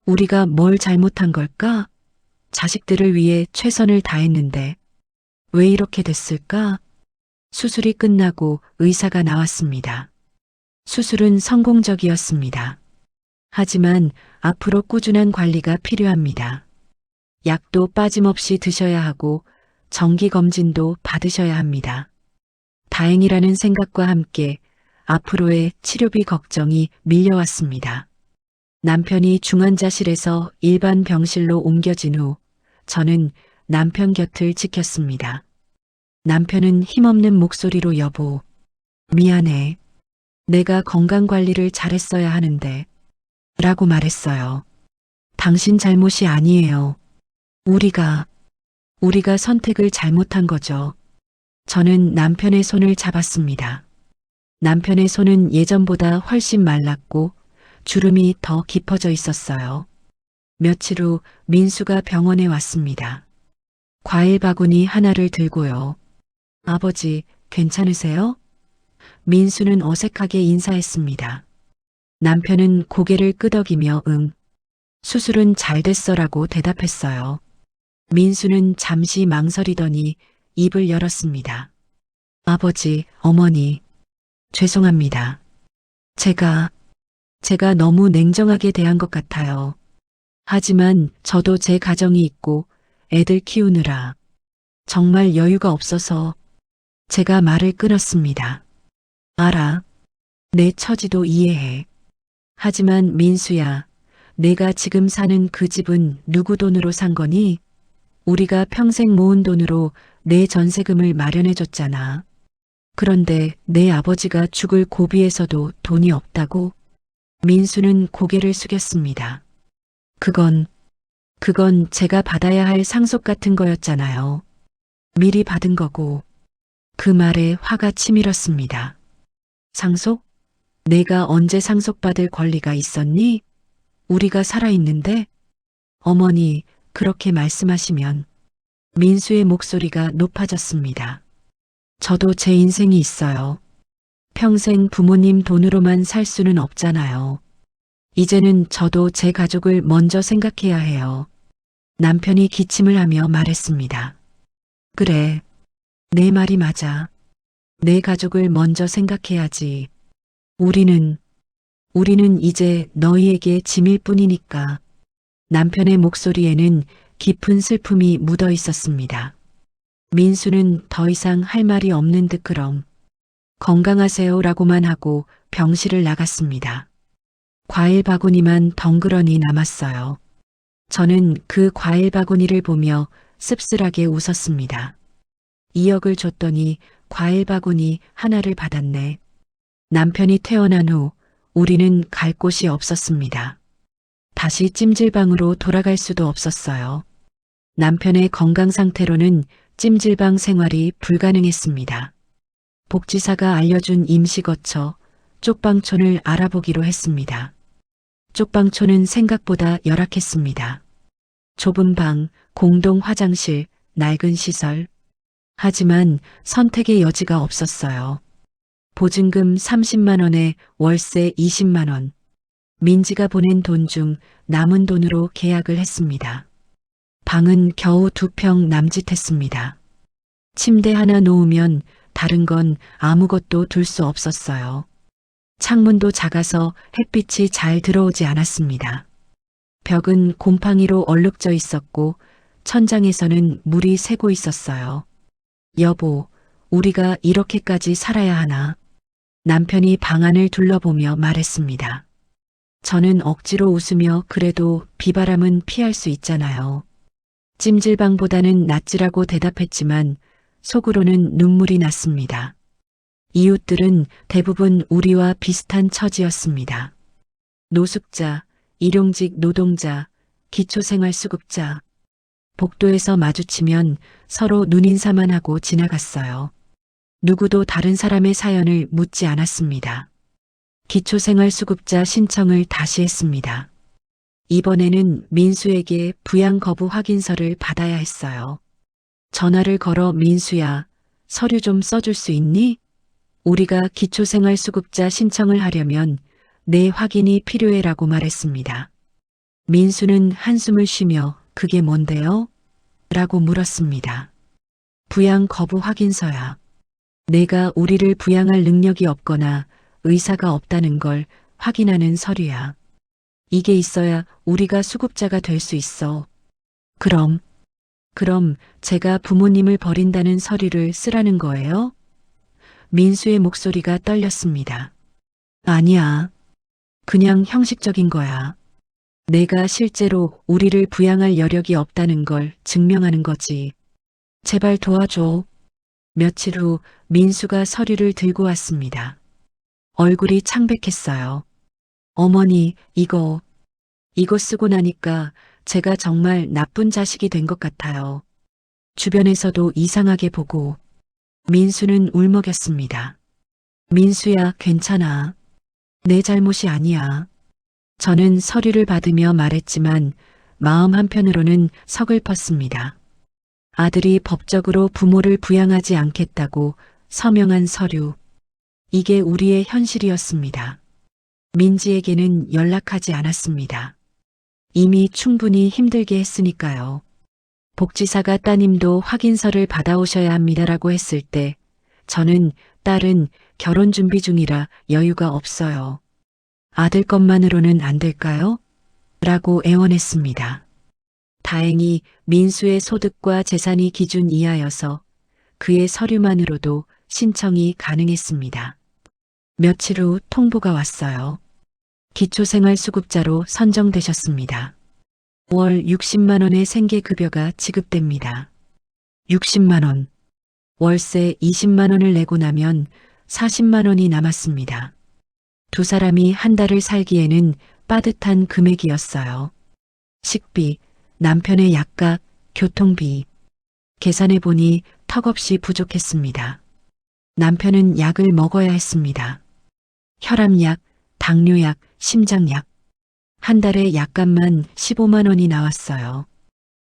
S1: 우리가 뭘 잘못한 걸까? 자식들을 위해 최선을 다했는데 왜 이렇게 됐을까? 수술이 끝나고 의사가 나왔습니다. 수술은 성공적이었습니다. 하지만 앞으로 꾸준한 관리가 필요합니다. 약도 빠짐없이 드셔야 하고 정기검진도 받으셔야 합니다. 다행이라는 생각과 함께 앞으로의 치료비 걱정이 밀려왔습니다. 남편이 중환자실에서 일반 병실로 옮겨진 후 저는 남편 곁을 지켰습니다. 남편은 힘없는 목소리로 여보, 미안해. 내가 건강관리를 잘했어야 하는데 라고 말했어요. 당신 잘못이 아니에요. 우리가 선택을 잘못한 거죠. 저는 남편의 손을 잡았습니다. 남편의 손은 예전보다 훨씬 말랐고 주름이 더 깊어져 있었어요. 며칠 후 민수가 병원에 왔습니다. 과일 바구니 하나를 들고요. 아버지, 괜찮으세요? 민수는 어색하게 인사했습니다. 남편은 고개를 끄덕이며 수술은 잘 됐어라고 대답했어요. 민수는 잠시 망설이더니 입을 열었습니다. 아버지, 어머니, 죄송합니다. 제가 너무 냉정하게 대한 것 같아요. 하지만 저도 제 가정이 있고 애들 키우느라 정말 여유가 없어서 제가 말을 끊었습니다. 알아. 내 처지도 이해해. 하지만 민수야, 내가 지금 사는 그 집은 누구 돈으로 산 거니? 우리가 평생 모은 돈으로 내 전세금을 마련해줬잖아. 그런데 내 아버지가 죽을 고비에서도 돈이 없다고? 민수는 고개를 숙였습니다. 그건 제가 받아야 할 상속 같은 거였잖아요. 미리 받은 거고. 그 말에 화가 치밀었습니다. 상속? 내가 언제 상속받을 권리가 있었니? 우리가 살아있는데? 어머니, 그렇게 말씀하시면 민수의 목소리가 높아졌습니다. 저도 제 인생이 있어요. 평생 부모님 돈으로만 살 수는 없잖아요. 이제는 저도 제 가족을 먼저 생각해야 해요. 남편이 기침을 하며 말했습니다. 그래, 내 말이 맞아. 내 가족을 먼저 생각해야지. 우리는 이제 너희에게 짐일 뿐이니까. 남편의 목소리에는 깊은 슬픔이 묻어 있었습니다. 민수는 더 이상 할 말이 없는 듯 그럼 건강하세요라고만 하고 병실을 나갔습니다. 과일 바구니만 덩그러니 남았어요. 저는 그 과일 바구니를 보며 씁쓸하게 웃었습니다. 2억을 줬더니 과일 바구니 하나를 받았네. 남편이 퇴원한 후 우리는 갈 곳이 없었습니다. 다시 찜질방으로 돌아갈 수도 없었어요. 남편의 건강 상태로는 찜질방 생활이 불가능했습니다. 복지사가 알려준 임시거처 쪽방촌을 알아보기로 했습니다. 쪽방촌은 생각보다 열악했습니다. 좁은 방, 공동 화장실, 낡은 시설. 하지만 선택의 여지가 없었어요. 보증금 30만 원에 월세 20만 원. 민지가 보낸 돈 중 남은 돈으로 계약을 했습니다. 방은 겨우 2평 남짓했습니다. 침대 하나 놓으면 다른 건 아무것도 둘 수 없었어요. 창문도 작아서 햇빛이 잘 들어오지 않았습니다. 벽은 곰팡이로 얼룩져 있었고 천장에서는 물이 새고 있었어요. 여보, 우리가 이렇게까지 살아야 하나? 남편이 방 안을 둘러보며 말했습니다. 저는 억지로 웃으며 그래도 비바람은 피할 수 있잖아요. 찜질방보다는 낫지라고 대답했지만 속으로는 눈물이 났습니다. 이웃들은 대부분 우리와 비슷한 처지였습니다. 노숙자, 일용직 노동자, 기초생활수급자. 복도에서 마주치면 서로 눈인사만 하고 지나갔어요. 누구도 다른 사람의 사연을 묻지 않았습니다. 기초생활수급자 신청을 다시 했습니다. 이번에는 민수에게 부양 거부 확인서를 받아야 했어요. 전화를 걸어 민수야, 서류 좀 써줄 수 있니? 우리가 기초생활수급자 신청을 하려면 내 확인이 필요해라고 말했습니다. 민수는 한숨을 쉬며 그게 뭔데요? 라고 물었습니다. 부양 거부 확인서야. 내가 우리를 부양할 능력이 없거나 의사가 없다는 걸 확인하는 서류야. 이게 있어야 우리가 수급자가 될 수 있어. 그럼 제가 부모님을 버린다는 서류를 쓰라는 거예요? 민수의 목소리가 떨렸습니다. 아니야. 그냥 형식적인 거야. 내가 실제로 우리를 부양할 여력이 없다는 걸 증명하는 거지. 제발 도와줘. 며칠 후 민수가 서류를 들고 왔습니다. 얼굴이 창백했어요. 어머니, 이거 쓰고 나니까 제가 정말 나쁜 자식이 된 것 같아요. 주변에서도 이상하게 보고. 민수는 울먹였습니다. 민수야, 괜찮아. 내 잘못이 아니야. 저는 서류를 받으며 말했지만 마음 한편으로는 서글펐습니다. 아들이 법적으로 부모를 부양하지 않겠다고 서명한 서류. 이게 우리의 현실이었습니다. 민지에게는 연락하지 않았습니다. 이미 충분히 힘들게 했으니까요. 복지사가 따님도 확인서를 받아오셔야 합니다라고 했을 때 저는 딸은 결혼 준비 중이라 여유가 없어요. 아들 것만으로는 안 될까요? 라고 애원했습니다. 다행히 민수의 소득과 재산이 기준 이하여서 그의 서류만으로도 신청이 가능했습니다. 며칠 후 통보가 왔어요. 기초생활수급자로 선정되셨습니다. 월 60만 원의 생계급여가 지급됩니다. 60만 원. 월세 20만 원을 내고 나면 40만 원이 남았습니다. 두 사람이 한 달을 살기에는 빠듯한 금액이었어요. 식비, 남편의 약값, 교통비. 계산해 보니 턱없이 부족했습니다. 남편은 약을 먹어야 했습니다. 혈압약, 당뇨약, 심장약. 한 달에 약값만 15만 원이 나왔어요.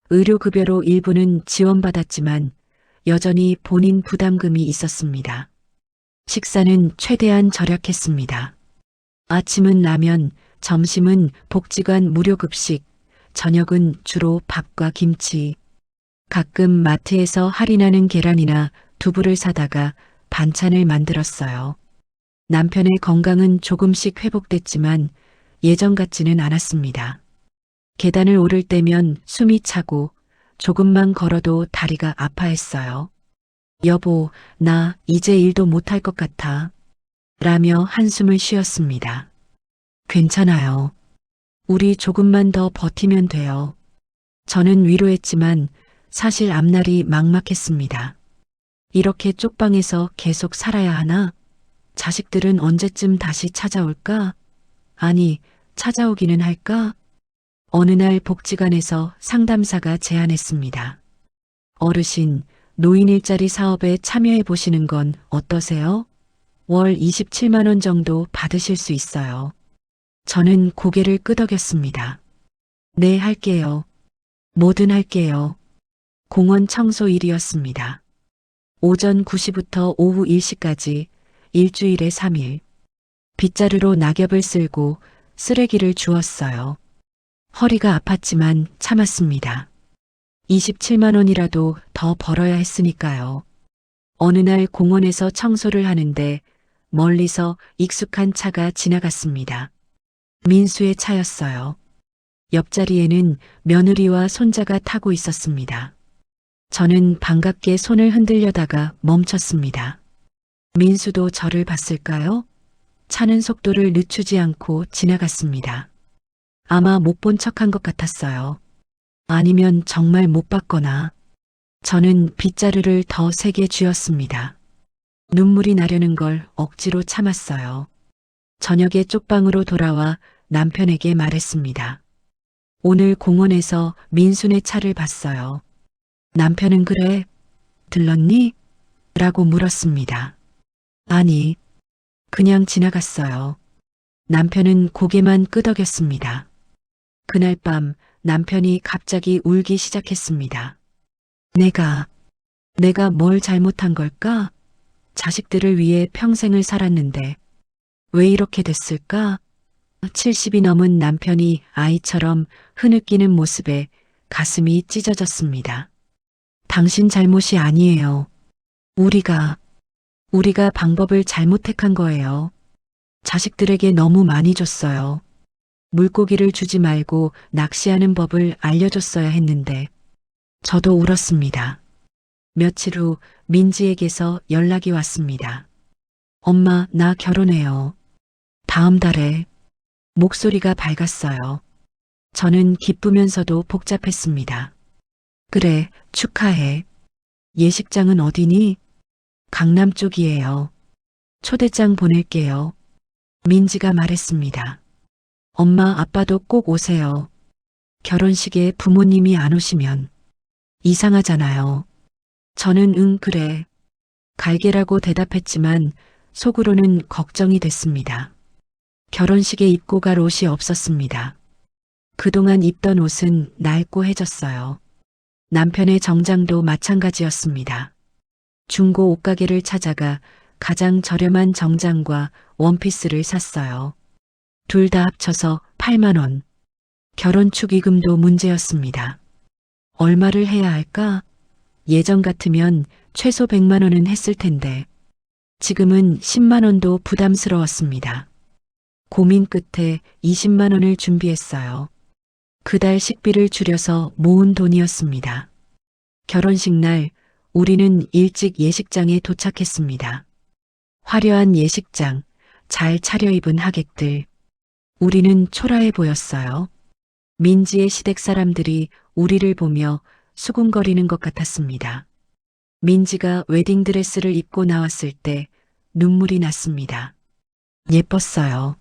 S1: 의료급여로 일부는 지원받았지만 여전히 본인 부담금이 있었습니다. 식사는 최대한 절약했습니다. 아침은 라면, 점심은 복지관 무료급식, 저녁은 주로 밥과 김치. 가끔 마트에서 할인하는 계란이나 두부를 사다가 반찬을 만들었어요. 남편의 건강은 조금씩 회복됐지만 예전 같지는 않았습니다. 계단을 오를 때면 숨이 차고 조금만 걸어도 다리가 아파했어요. 여보, 나 이제 일도 못할 것 같아. 라며 한숨을 쉬었습니다. 괜찮아요. 우리 조금만 더 버티면 돼요. 저는 위로했지만 사실 앞날이 막막했습니다. 이렇게 쪽방에서 계속 살아야 하나? 자식들은 언제쯤 다시 찾아올까? 아니, 찾아오기는 할까? 어느 날 복지관에서 상담사가 제안했습니다. 어르신, 노인 일자리 사업에 참여해 보시는 건 어떠세요? 월 27만 원 정도 받으실 수 있어요. 저는 고개를 끄덕였습니다. 네, 할게요. 뭐든 할게요. 공원 청소 일이었습니다. 오전 9시부터 오후 1시까지 일주일에 3일. 빗자루로 낙엽을 쓸고 쓰레기를 주웠어요. 허리가 아팠지만 참았습니다. 27만 원이라도 더 벌어야 했으니까요. 어느 날 공원에서 청소를 하는데 멀리서 익숙한 차가 지나갔습니다. 민수의 차였어요. 옆자리에는 며느리와 손자가 타고 있었습니다. 저는 반갑게 손을 흔들려다가 멈췄습니다. 민수도 저를 봤을까요? 차는 속도를 늦추지 않고 지나갔습니다. 아마 못 본 척한 것 같았어요. 아니면 정말 못 봤거나. 저는 빗자루를 더 세게 쥐었습니다. 눈물이 나려는 걸 억지로 참았어요. 저녁에 쪽방으로 돌아와 남편에게 말했습니다. 오늘 공원에서 민수네 차를 봤어요. 남편은 그래? 들렀니? 라고 물었습니다. 아니, 그냥 지나갔어요. 남편은 고개만 끄덕였습니다. 그날 밤 남편이 갑자기 울기 시작했습니다. 내가 뭘 잘못한 걸까? 자식들을 위해 평생을 살았는데 왜 이렇게 됐을까? 70이 넘은 남편이 아이처럼 흐느끼는 모습에 가슴이 찢어졌습니다. 당신 잘못이 아니에요. 우리가 방법을 잘못 택한 거예요. 자식들에게 너무 많이 줬어요. 물고기를 주지 말고 낚시하는 법을 알려줬어야 했는데 저도 울었습니다. 며칠 후 민지에게서 연락이 왔습니다. 엄마, 나 결혼해요. 다음 달에. 목소리가 밝았어요. 저는 기쁘면서도 복잡했습니다. 그래, 축하해. 예식장은 어디니? 강남 쪽이에요. 초대장 보낼게요. 민지가 말했습니다. 엄마, 아빠도 꼭 오세요. 결혼식에 부모님이 안 오시면 이상하잖아요. 저는 응, 그래. 갈게라고 대답했지만 속으로는 걱정이 됐습니다. 결혼식에 입고 갈 옷이 없었습니다. 그동안 입던 옷은 낡고 해졌어요. 남편의 정장도 마찬가지였습니다. 중고 옷가게를 찾아가 가장 저렴한 정장과 원피스를 샀어요. 둘 다 합쳐서 8만 원. 결혼 축의금도 문제였습니다. 얼마를 해야 할까? 예전 같으면 최소 100만 원은 했을 텐데 지금은 10만 원도 부담스러웠습니다. 고민 끝에 20만 원을 준비했어요. 그달 식비를 줄여서 모은 돈이었습니다. 결혼식 날 우리는 일찍 예식장에 도착했습니다. 화려한 예식장, 잘 차려입은 하객들. 우리는 초라해 보였어요. 민지의 시댁 사람들이 우리를 보며 수군거리는 것 같았습니다. 민지가 웨딩드레스를 입고 나왔을 때 눈물이 났습니다. 예뻤어요.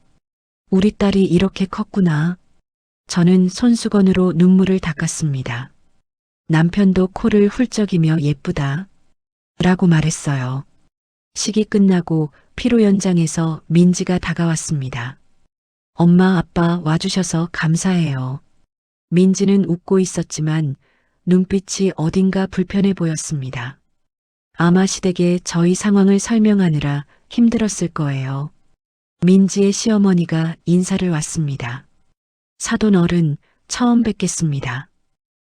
S1: 우리 딸이 이렇게 컸구나. 저는 손수건으로 눈물을 닦았습니다. 남편도 코를 훌쩍이며 예쁘다. 라고 말했어요. 식이 끝나고 피로 연장에서 민지가 다가왔습니다. 엄마, 아빠 와주셔서 감사해요. 민지는 웃고 있었지만 눈빛이 어딘가 불편해 보였습니다. 아마 시댁에 저희 상황을 설명하느라 힘들었을 거예요. 민지의 시어머니가 인사를 왔습니다. 사돈 어른, 처음 뵙겠습니다.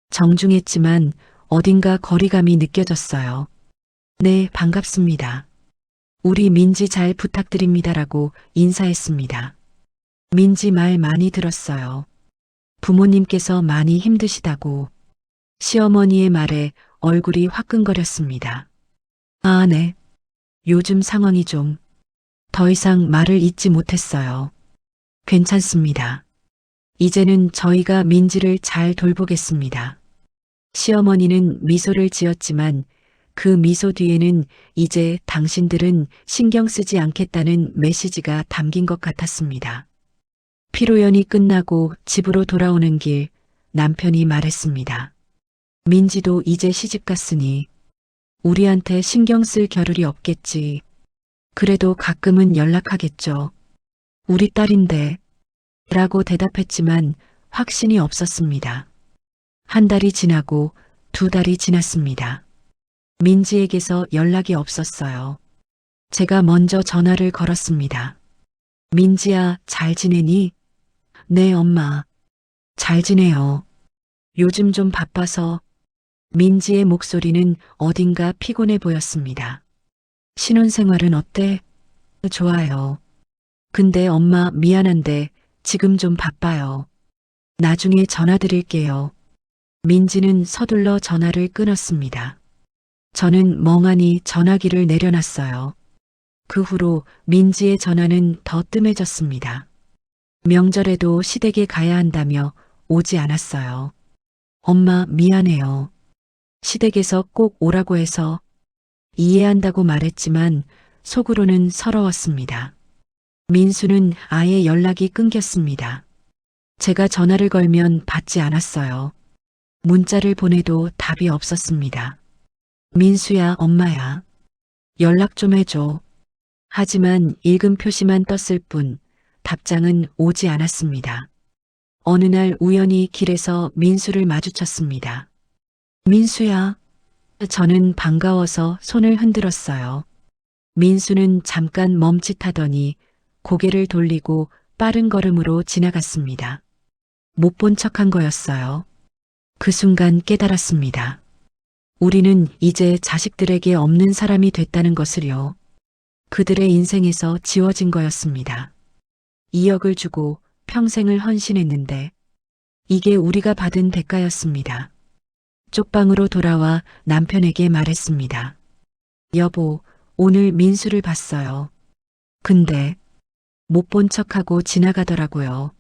S1: 정중했지만 어딘가 거리감이 느껴졌어요. 네, 반갑습니다. 우리 민지 잘 부탁드립니다라고 인사했습니다. 민지 말 많이 들었어요. 부모님께서 많이 힘드시다고. 시어머니의 말에 얼굴이 화끈거렸습니다. 아, 네. 요즘 상황이 좀. 더 이상 말을 잇지 못했어요. 괜찮습니다. 이제는 저희가 민지를 잘 돌보겠습니다. 시어머니는 미소를 지었지만 그 미소 뒤에는 이제 당신들은 신경 쓰지 않겠다는 메시지가 담긴 것 같았습니다. 피로연이 끝나고 집으로 돌아오는 길 남편이 말했습니다. 민지도 이제 시집 갔으니 우리한테 신경 쓸 겨를이 없겠지. 그래도 가끔은 연락하겠죠. 우리 딸인데 라고 대답했지만 확신이 없었습니다. 한 달이 지나고 2달이 지났습니다. 민지에게서 연락이 없었어요. 제가 먼저 전화를 걸었습니다. 민지야, 잘 지내니? 네, 엄마. 잘 지내요. 요즘 좀 바빠서. 민지의 목소리는 어딘가 피곤해 보였습니다. 신혼생활은 어때? 좋아요. 근데 엄마 미안한데 지금 좀 바빠요. 나중에 전화 드릴게요. 민지는 서둘러 전화를 끊었습니다. 저는 멍하니 전화기를 내려놨어요. 그 후로 민지의 전화는 더 뜸해졌습니다. 명절에도 시댁에 가야 한다며 오지 않았어요. 엄마 미안해요. 시댁에서 꼭 오라고 해서 이해한다고 말했지만 속으로는 서러웠습니다. 민수는 아예 연락이 끊겼습니다. 제가 전화를 걸면 받지 않았어요. 문자를 보내도 답이 없었습니다. 민수야, 엄마야. 연락 좀 해줘. 하지만 읽음 표시만 떴을 뿐 답장은 오지 않았습니다. 어느 날 우연히 길에서 민수를 마주쳤습니다. 민수야. 저는 반가워서 손을 흔들었어요. 민수는 잠깐 멈칫하더니 고개를 돌리고 빠른 걸음으로 지나갔습니다. 못 본 척한 거였어요. 그 순간 깨달았습니다. 우리는 이제 자식들에게 없는 사람이 됐다는 것을요. 그들의 인생에서 지워진 거였습니다. 2억을 주고 평생을 헌신했는데 이게 우리가 받은 대가였습니다. 쪽방으로 돌아와 남편에게 말했습니다. 여보, 오늘 민수를 봤어요. 근데 못 본 척하고 지나가더라고요.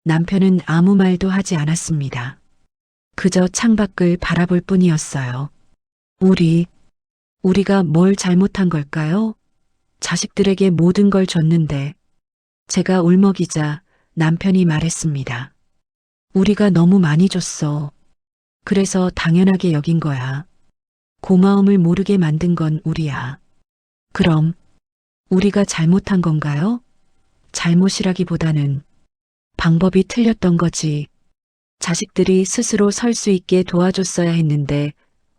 S1: 남편은 아무 말도 하지 않았습니다. 그저 창밖을 바라볼 뿐이었어요. 우리가 뭘 잘못한 걸까요? 자식들에게 모든 걸 줬는데 제가 울먹이자 남편이 말했습니다. 우리가 너무 많이 줬어. 그래서 당연하게 여긴 거야. 고마움을 모르게 만든 건 우리야. 그럼 우리가 잘못한 건가요? 잘못이라기보다는 방법이 틀렸던 거지. 자식들이 스스로 설 수 있게 도와줬어야 했는데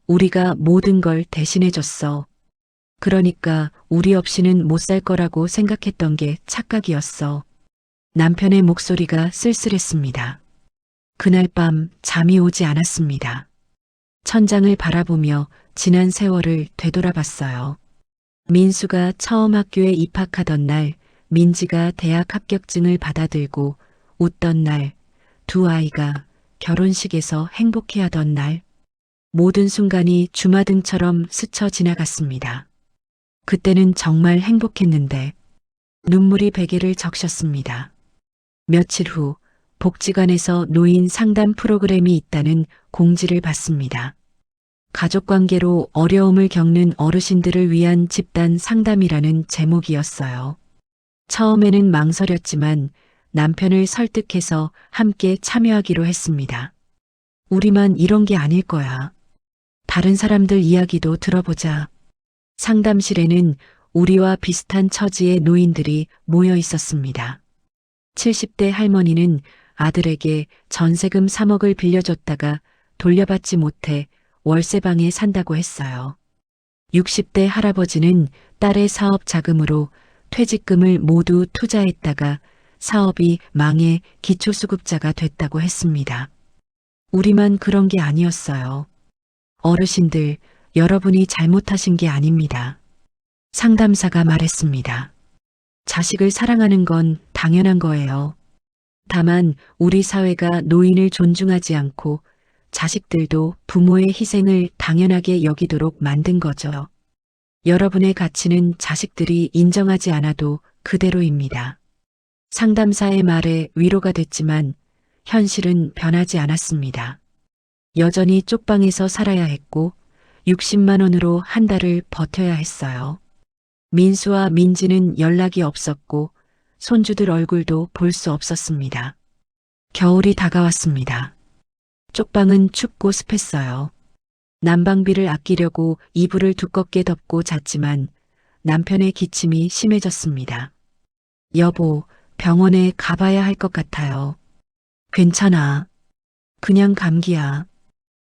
S1: 우리가 모든 걸 대신해줬어. 그러니까 우리 없이는 못 살 거라고 생각했던 게 착각이었어. 남편의 목소리가 쓸쓸했습니다. 그날 밤 잠이 오지 않았습니다. 천장을 바라보며 지난 세월을 되돌아봤어요. 민수가 처음 학교에 입학하던 날, 민지가 대학 합격증을 받아들고 웃던 날, 두 아이가 결혼식에서 행복해하던 날, 모든 순간이 주마등처럼 스쳐 지나갔습니다. 그때는 정말 행복했는데 눈물이 베개를 적셨습니다. 며칠 후 복지관에서 노인 상담 프로그램이 있다는 공지를 받습니다. 가족관계로 어려움을 겪는 어르신들을 위한 집단 상담이라는 제목이었어요. 처음에는 망설였지만 남편을 설득해서 함께 참여하기로 했습니다. 우리만 이런 게 아닐 거야. 다른 사람들 이야기도 들어보자. 상담실에는 우리와 비슷한 처지의 노인들이 모여 있었습니다. 70대 할머니는 아들에게 전세금 3억을 빌려줬다가 돌려받지 못해 월세방에 산다고 했어요. 60대 할아버지는 딸의 사업 자금으로 퇴직금을 모두 투자했다가 사업이 망해 기초수급자가 됐다고 했습니다. 우리만 그런 게 아니었어요. 어르신들, 여러분이 잘못하신 게 아닙니다. 상담사가 말했습니다. 자식을 사랑하는 건 당연한 거예요. 다만 우리 사회가 노인을 존중하지 않고 자식들도 부모의 희생을 당연하게 여기도록 만든 거죠. 여러분의 가치는 자식들이 인정하지 않아도 그대로입니다. 상담사의 말에 위로가 됐지만 현실은 변하지 않았습니다. 여전히 쪽방에서 살아야 했고 60만 원으로 한 달을 버텨야 했어요. 민수와 민지는 연락이 없었고 손주들 얼굴도 볼 수 없었습니다. 겨울이 다가왔습니다. 쪽방은 춥고 습했어요. 난방비를 아끼려고 이불을 두껍게 덮고 잤지만 남편의 기침이 심해졌습니다. 여보, 병원에 가봐야 할 것 같아요. 괜찮아. 그냥 감기야.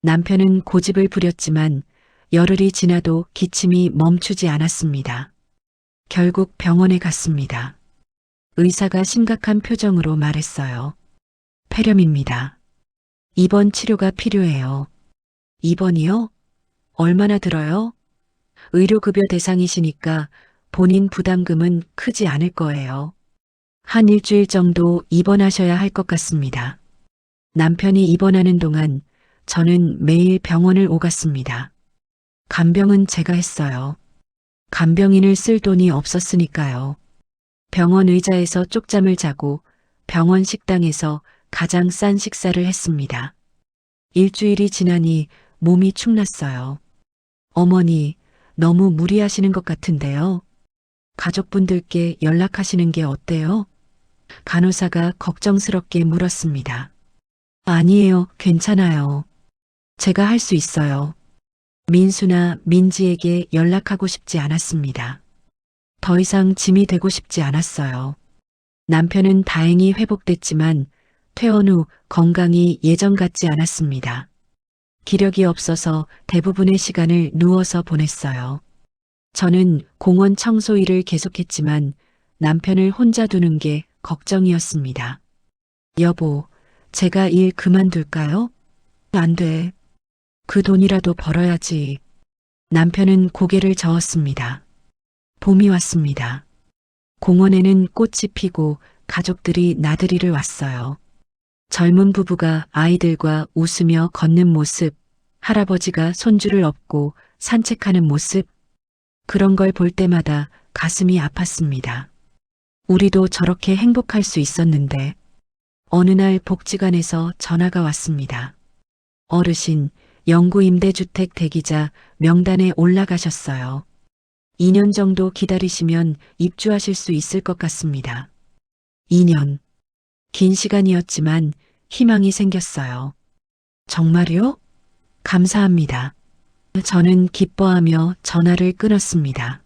S1: 남편은 고집을 부렸지만 열흘이 지나도 기침이 멈추지 않았습니다. 결국 병원에 갔습니다. 의사가 심각한 표정으로 말했어요. 폐렴입니다. 입원 치료가 필요해요. 입원이요? 얼마나 들어요? 의료급여 대상이시니까 본인 부담금은 크지 않을 거예요. 한 일주일 정도 입원하셔야 할 것 같습니다. 남편이 입원하는 동안 저는 매일 병원을 오갔습니다. 간병은 제가 했어요. 간병인을 쓸 돈이 없었으니까요. 병원 의자에서 쪽잠을 자고 병원 식당에서 가장 싼 식사를 했습니다. 일주일이 지나니 몸이 축났어요. 어머니, 너무 무리하시는 것 같은데요. 가족분들께 연락하시는 게 어때요? 간호사가 걱정스럽게 물었습니다. 아니에요, 괜찮아요. 제가 할 수 있어요. 민수나 민지에게 연락하고 싶지 않았습니다. 더 이상 짐이 되고 싶지 않았어요. 남편은 다행히 회복됐지만 퇴원 후 건강이 예전 같지 않았습니다. 기력이 없어서 대부분의 시간을 누워서 보냈어요. 저는 공원 청소 일을 계속했지만 남편을 혼자 두는 게 걱정이었습니다. 여보, 제가 일 그만둘까요? 안 돼. 그 돈이라도 벌어야지. 남편은 고개를 저었습니다. 봄이 왔습니다. 공원에는 꽃이 피고 가족들이 나들이를 왔어요. 젊은 부부가 아이들과 웃으며 걷는 모습, 할아버지가 손주를 업고 산책하는 모습, 그런 걸 볼 때마다 가슴이 아팠습니다. 우리도 저렇게 행복할 수 있었는데, 어느 날 복지관에서 전화가 왔습니다. 어르신, 영구임대주택 대기자 명단에 올라가셨어요. 2년 정도 기다리시면 입주하실 수 있을 것 같습니다. 2년. 긴 시간이었지만 희망이 생겼어요. 정말요? 감사합니다. 저는 기뻐하며 전화를 끊었습니다.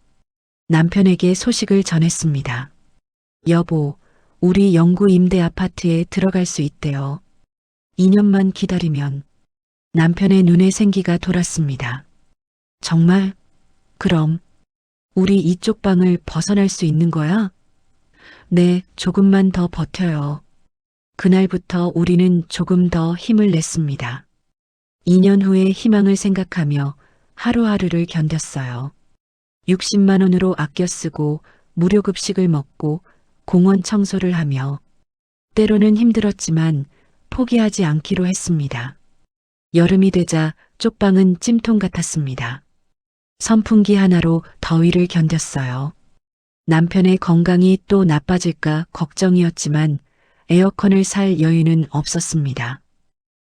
S1: 남편에게 소식을 전했습니다. 여보, 우리 영구 임대 아파트에 들어갈 수 있대요. 2년만 기다리면. 남편의 눈에 생기가 돌았습니다. 정말? 그럼 우리 이쪽 방을 벗어날 수 있는 거야? 네, 조금만 더 버텨요. 그날부터 우리는 조금 더 힘을 냈습니다. 2년 후의 희망을 생각하며 하루하루를 견뎠어요. 60만 원으로 아껴 쓰고 무료 급식을 먹고 공원 청소를 하며 때로는 힘들었지만 포기하지 않기로 했습니다. 여름이 되자 쪽방은 찜통 같았습니다. 선풍기 하나로 더위를 견뎠어요. 남편의 건강이 또 나빠질까 걱정이었지만 에어컨을 살 여유는 없었습니다.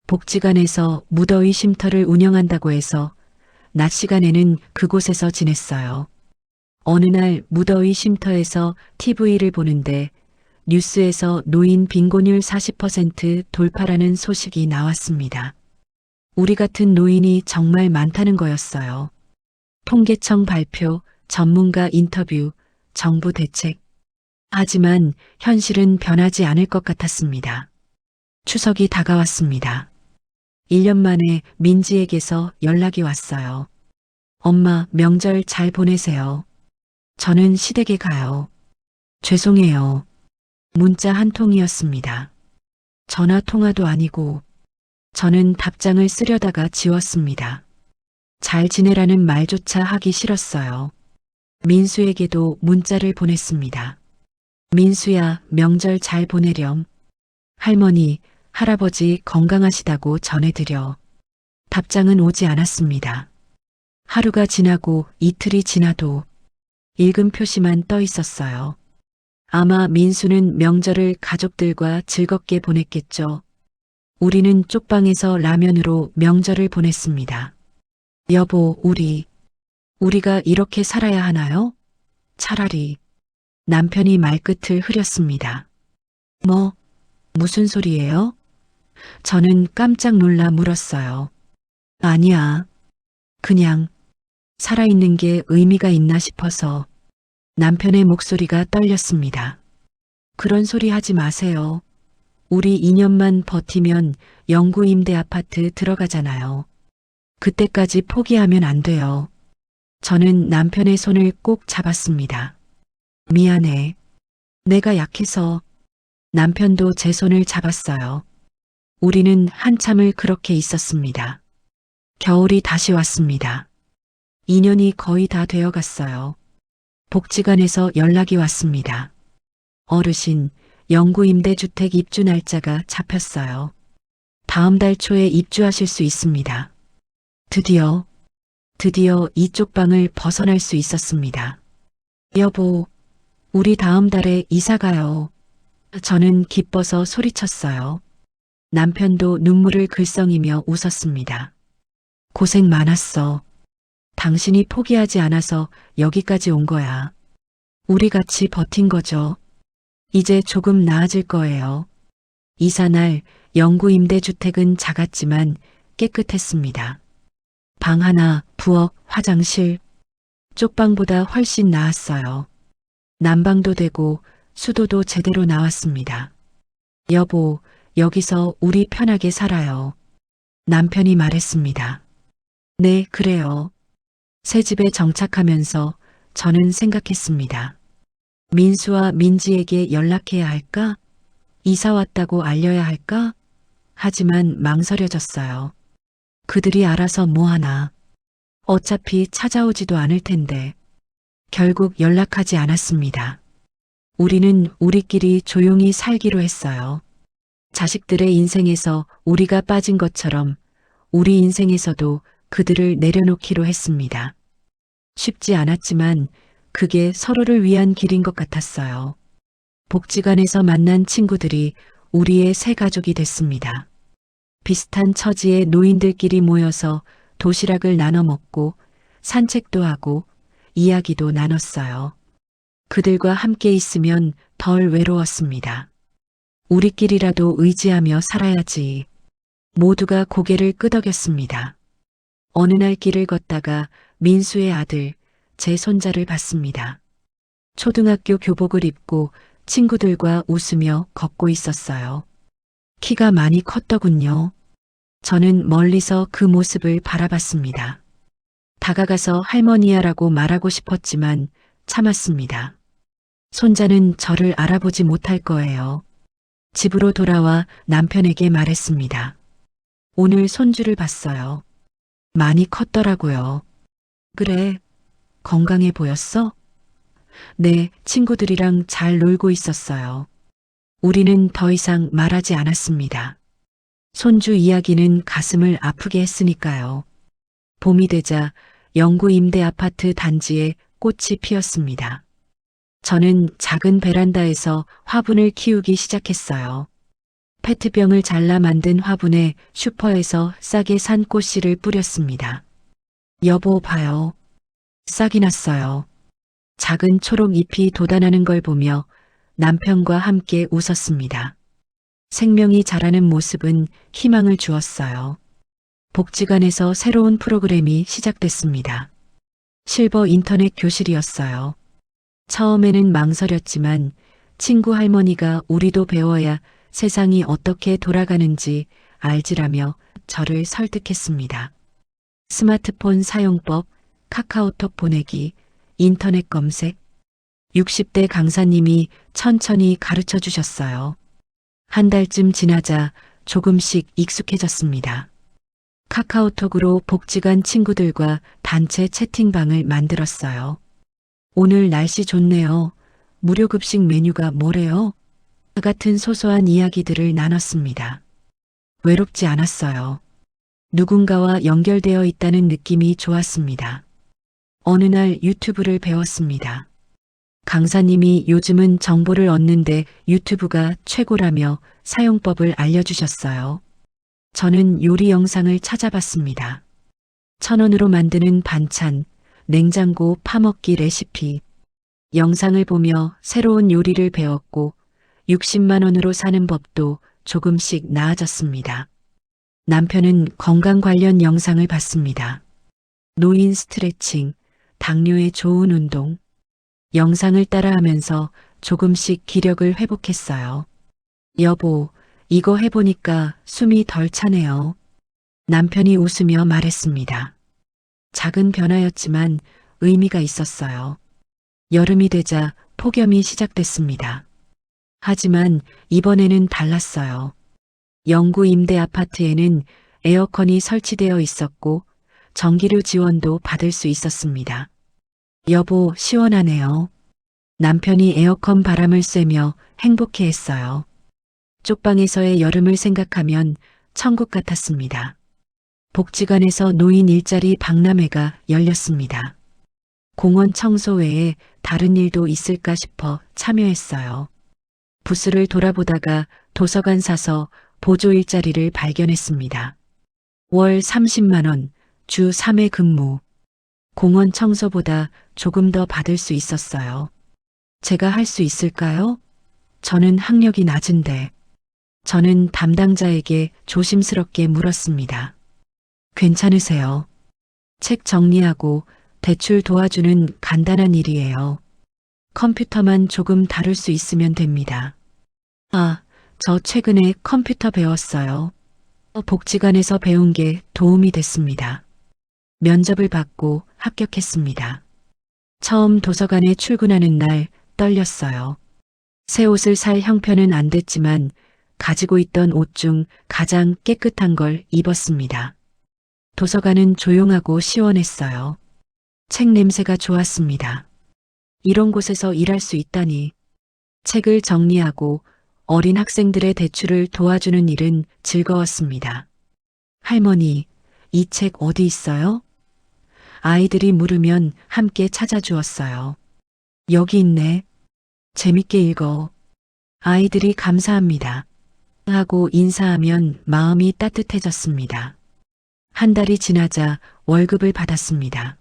S1: 복지관에서 무더위 쉼터를 운영한다고 해서 낮 시간에는 그곳에서 지냈어요. 어느 날 무더위 쉼터에서 TV를 보는데 뉴스에서 노인 빈곤율 40% 돌파라는 소식이 나왔습니다. 우리 같은 노인이 정말 많다는 거였어요. 통계청 발표, 전문가 인터뷰, 정부 대책. 하지만 현실은 변하지 않을 것 같았습니다. 추석이 다가왔습니다. 1년 만에 민지에게서 연락이 왔어요. 엄마, 명절 잘 보내세요. 저는 시댁에 가요. 죄송해요. 문자 한 통이었습니다. 전화 통화도 아니고 저는 답장을 쓰려다가 지웠습니다. 잘 지내라는 말조차 하기 싫었어요. 민수에게도 문자를 보냈습니다. 민수야, 명절 잘 보내렴. 할머니, 할아버지 건강하시다고 전해드려. 답장은 오지 않았습니다. 하루가 지나고 이틀이 지나도 읽음 표시만 떠 있었어요. 아마 민수는 명절을 가족들과 즐겁게 보냈겠죠. 우리는 쪽방에서 라면으로 명절을 보냈습니다. 여보, 우리가 이렇게 살아야 하나요? 차라리 남편이 말끝을 흐렸습니다. 무슨 소리예요? 저는 깜짝 놀라 물었어요. 아니야. 그냥 살아있는 게 의미가 있나 싶어서. 남편의 목소리가 떨렸습니다. 그런 소리 하지 마세요. 우리 2년만 버티면 영구 임대 아파트 들어가잖아요. 그때까지 포기하면 안 돼요. 저는 남편의 손을 꼭 잡았습니다. 미안해. 내가 약해서. 남편도 제 손을 잡았어요. 우리는 한참을 그렇게 있었습니다. 겨울이 다시 왔습니다. 2년이 거의 다 되어 갔어요. 복지관에서 연락이 왔습니다. 어르신, 영구 임대주택 입주 날짜가 잡혔어요. 다음 달 초에 입주하실 수 있습니다. 드디어 이쪽 방을 벗어날 수 있었습니다. 여보, 우리 다음 달에 이사 가요. 저는 기뻐서 소리쳤어요. 남편도 눈물을 글썽이며 웃었습니다. 고생 많았어. 당신이 포기하지 않아서 여기까지 온 거야. 우리 같이 버틴 거죠. 이제 조금 나아질 거예요. 이사 날 영구 임대주택은 작았지만 깨끗했습니다. 방 하나, 부엌, 화장실. 쪽방보다 훨씬 나았어요. 난방도 되고 수도도 제대로 나왔습니다. 여보, 여기서 우리 편하게 살아요. 남편이 말했습니다. 네, 그래요. 새 집에 정착하면서 저는 생각했습니다. 민수와 민지에게 연락해야 할까? 이사 왔다고 알려야 할까? 하지만 망설여졌어요. 그들이 알아서 뭐하나. 어차피 찾아오지도 않을 텐데. 결국 연락하지 않았습니다. 우리는 우리끼리 조용히 살기로 했어요. 자식들의 인생에서 우리가 빠진 것처럼 우리 인생에서도 그들을 내려놓기로 했습니다. 쉽지 않았지만 그게 서로를 위한 길인 것 같았어요. 복지관에서 만난 친구들이 우리의 새 가족이 됐습니다. 비슷한 처지의 노인들끼리 모여서 도시락을 나눠 먹고 산책도 하고 이야기도 나눴어요. 그들과 함께 있으면 덜 외로웠습니다. 우리끼리라도 의지하며 살아야지. 모두가 고개를 끄덕였습니다. 어느 날 길을 걷다가 민수의 아들, 제 손자를 봤습니다. 초등학교 교복을 입고 친구들과 웃으며 걷고 있었어요. 키가 많이 컸더군요. 저는 멀리서 그 모습을 바라봤습니다. 다가가서 할머니야라고 말하고 싶었지만 참았습니다. 손자는 저를 알아보지 못할 거예요. 집으로 돌아와 남편에게 말했습니다. 오늘 손주를 봤어요. 많이 컸더라고요. 그래, 건강해 보였어? 네, 친구들이랑 잘 놀고 있었어요. 우리는 더 이상 말하지 않았습니다. 손주 이야기는 가슴을 아프게 했으니까요. 봄이 되자 영구 임대 아파트 단지에 꽃이 피었습니다. 저는 작은 베란다에서 화분을 키우기 시작했어요. 페트병을 잘라 만든 화분에 슈퍼에서 싸게 산 꽃씨를 뿌렸습니다. 여보 봐요. 싹이 났어요. 작은 초록 잎이 돋아나는 걸 보며 남편과 함께 웃었습니다. 생명이 자라는 모습은 희망을 주었어요. 복지관에서 새로운 프로그램이 시작됐습니다. 실버 인터넷 교실이었어요. 처음에는 망설였지만 친구 할머니가 우리도 배워야 세상이 어떻게 돌아가는지 알지라며 저를 설득했습니다. 스마트폰 사용법, 카카오톡 보내기, 인터넷 검색, 60대 강사님이 천천히 가르쳐 주셨어요. 한 달쯤 지나자 조금씩 익숙해졌습니다. 카카오톡으로 복지관 친구들과 단체 채팅방을 만들었어요. 오늘 날씨 좋네요. 무료 급식 메뉴가 뭐래요? 같은 소소한 이야기들을 나눴습니다. 외롭지 않았어요. 누군가와 연결되어 있다는 느낌이 좋았습니다. 어느 날 유튜브를 배웠습니다. 강사님이 요즘은 정보를 얻는데 유튜브가 최고라며 사용법을 알려주셨어요. 저는 요리 영상을 찾아봤습니다. 1,000원으로 만드는 반찬, 냉장고 파먹기 레시피. 영상을 보며 새로운 요리를 배웠고 60만 원으로 사는 법도 조금씩 나아졌습니다. 남편은 건강 관련 영상을 봤습니다. 노인 스트레칭, 당뇨에 좋은 운동. 영상을 따라하면서 조금씩 기력을 회복했어요. 여보, 이거 해보니까 숨이 덜 차네요. 남편이 웃으며 말했습니다. 작은 변화였지만 의미가 있었어요. 여름이 되자 폭염이 시작됐습니다. 하지만 이번에는 달랐어요. 영구 임대 아파트에는 에어컨이 설치되어 있었고 전기료 지원도 받을 수 있었습니다. 여보, 시원하네요. 남편이 에어컨 바람을 쐬며 행복해했어요. 쪽방에서의 여름을 생각하면 천국 같았습니다. 복지관에서 노인 일자리 박람회가 열렸습니다. 공원 청소 외에 다른 일도 있을까 싶어 참여했어요. 부스를 돌아보다가 도서관 사서 보조 일자리를 발견했습니다. 월 30만 원, 주 3회 근무. 공원 청소보다 조금 더 받을 수 있었어요. 제가 할 수 있을까요? 저는 학력이 낮은데. 저는 담당자에게 조심스럽게 물었습니다. 괜찮으세요? 책 정리하고 대출 도와주는 간단한 일이에요. 컴퓨터만 조금 다룰 수 있으면 됩니다. 아, 저 최근에 컴퓨터 배웠어요. 복지관에서 배운 게 도움이 됐습니다. 면접을 받고 합격했습니다. 처음 도서관에 출근하는 날 떨렸어요. 새 옷을 살 형편은 안 됐지만 가지고 있던 옷 중 가장 깨끗한 걸 입었습니다. 도서관은 조용하고 시원했어요. 책 냄새가 좋았습니다. 이런 곳에서 일할 수 있다니. 책을 정리하고 어린 학생들의 대출을 도와주는 일은 즐거웠습니다. 할머니, 이 책 어디 있어요? 아이들이 물으면 함께 찾아주었어요. 여기 있네. 재밌게 읽어. 아이들이 감사합니다. 하고 인사하면 마음이 따뜻해졌습니다. 한 달이 지나자 월급을 받았습니다.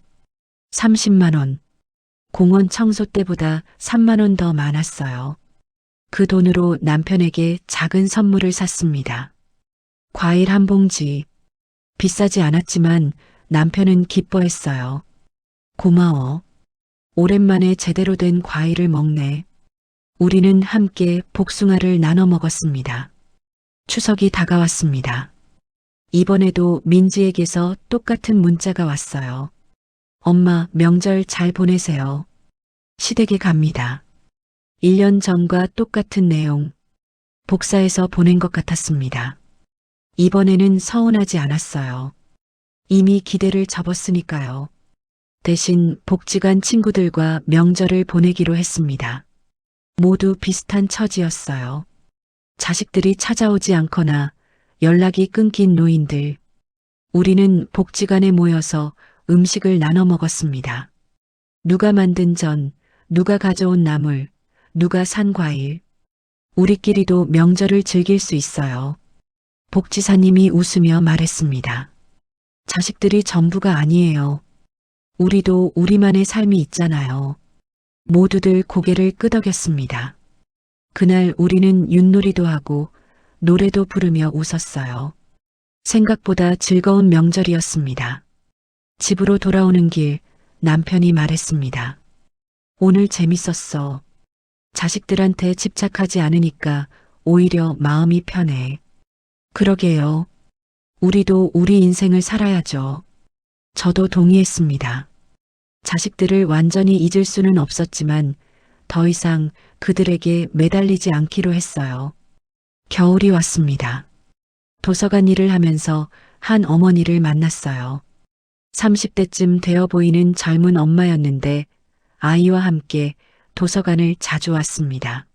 S1: 30만 원. 공원 청소 때보다 3만 원 더 많았어요. 그 돈으로 남편에게 작은 선물을 샀습니다. 과일 한 봉지. 비싸지 않았지만 남편은 기뻐했어요. 고마워. 오랜만에 제대로 된 과일을 먹네. 우리는 함께 복숭아를 나눠 먹었습니다. 추석이 다가왔습니다. 이번에도 민지에게서 똑같은 문자가 왔어요. 엄마, 명절 잘 보내세요. 시댁에 갑니다. 1년 전과 똑같은 내용. 복사해서 보낸 것 같았습니다. 이번에는 서운하지 않았어요. 이미 기대를 접었으니까요. 대신 복지관 친구들과 명절을 보내기로 했습니다. 모두 비슷한 처지였어요. 자식들이 찾아오지 않거나 연락이 끊긴 노인들. 우리는 복지관에 모여서 음식을 나눠 먹었습니다. 누가 만든 전, 누가 가져온 나물, 누가 산 과일. 우리끼리도 명절을 즐길 수 있어요. 복지사님이 웃으며 말했습니다. 자식들이 전부가 아니에요. 우리도 우리만의 삶이 있잖아요. 모두들 고개를 끄덕였습니다. 그날 우리는 윷놀이도 하고 노래도 부르며 웃었어요. 생각보다 즐거운 명절이었습니다. 집으로 돌아오는 길 남편이 말했습니다. 오늘 재밌었어. 자식들한테 집착하지 않으니까 오히려 마음이 편해. 그러게요. 우리도 우리 인생을 살아야죠. 저도 동의했습니다. 자식들을 완전히 잊을 수는 없었지만 더 이상 그들에게 매달리지 않기로 했어요. 겨울이 왔습니다. 도서관 일을 하면서 한 어머니를 만났어요. 30대쯤 되어 보이는 젊은 엄마였는데 아이와 함께 도서관을 자주 왔습니다.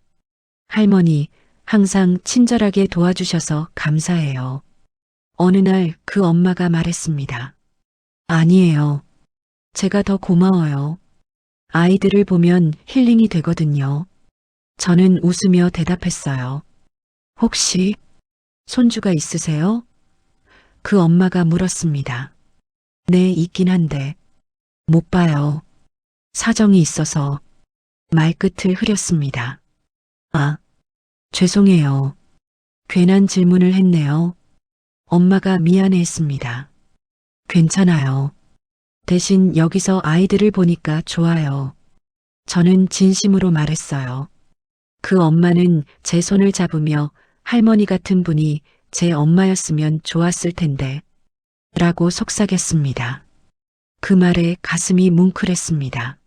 S1: 할머니, 항상 친절하게 도와주셔서 감사해요. 어느 날 그 엄마가 말했습니다. 아니에요. 제가 더 고마워요. 아이들을 보면 힐링이 되거든요. 저는 웃으며 대답했어요. 혹시 손주가 있으세요? 그 엄마가 물었습니다. 네, 있긴 한데 못 봐요. 사정이 있어서 말끝을 흐렸습니다. 아, 죄송해요. 괜한 질문을 했네요. 엄마가 미안해했습니다. 괜찮아요. 대신 여기서 아이들을 보니까 좋아요. 저는 진심으로 말했어요. 그 엄마는 제 손을 잡으며 할머니 같은 분이 제 엄마였으면 좋았을 텐데 라고 속삭였습니다. 그 말에 가슴이 뭉클했습니다.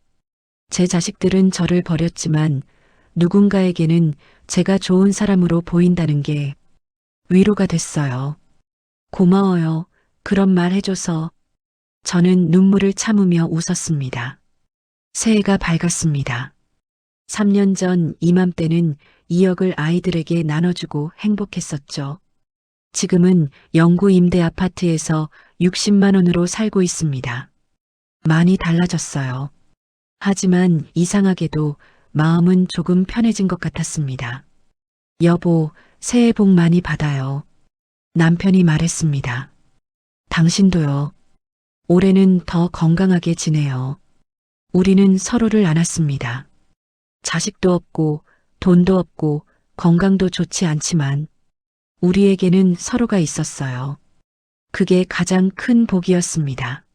S1: 제 자식들은 저를 버렸지만 누군가에게는 제가 좋은 사람으로 보인다는 게 위로가 됐어요. 고마워요. 그런 말 해줘서. 저는 눈물을 참으며 웃었습니다. 새해가 밝았습니다. 3년 전 이맘때는 2억을 아이들에게 나눠주고 행복했었죠. 지금은 영구 임대 아파트에서 60만 원으로 살고 있습니다. 많이 달라졌어요. 하지만 이상하게도 마음은 조금 편해진 것 같았습니다. 여보, 새해 복 많이 받아요. 남편이 말했습니다. 당신도요. 올해는 더 건강하게 지내요. 우리는 서로를 안았습니다. 자식도 없고 돈도 없고 건강도 좋지 않지만 우리에게는 서로가 있었어요. 그게 가장 큰 복이었습니다.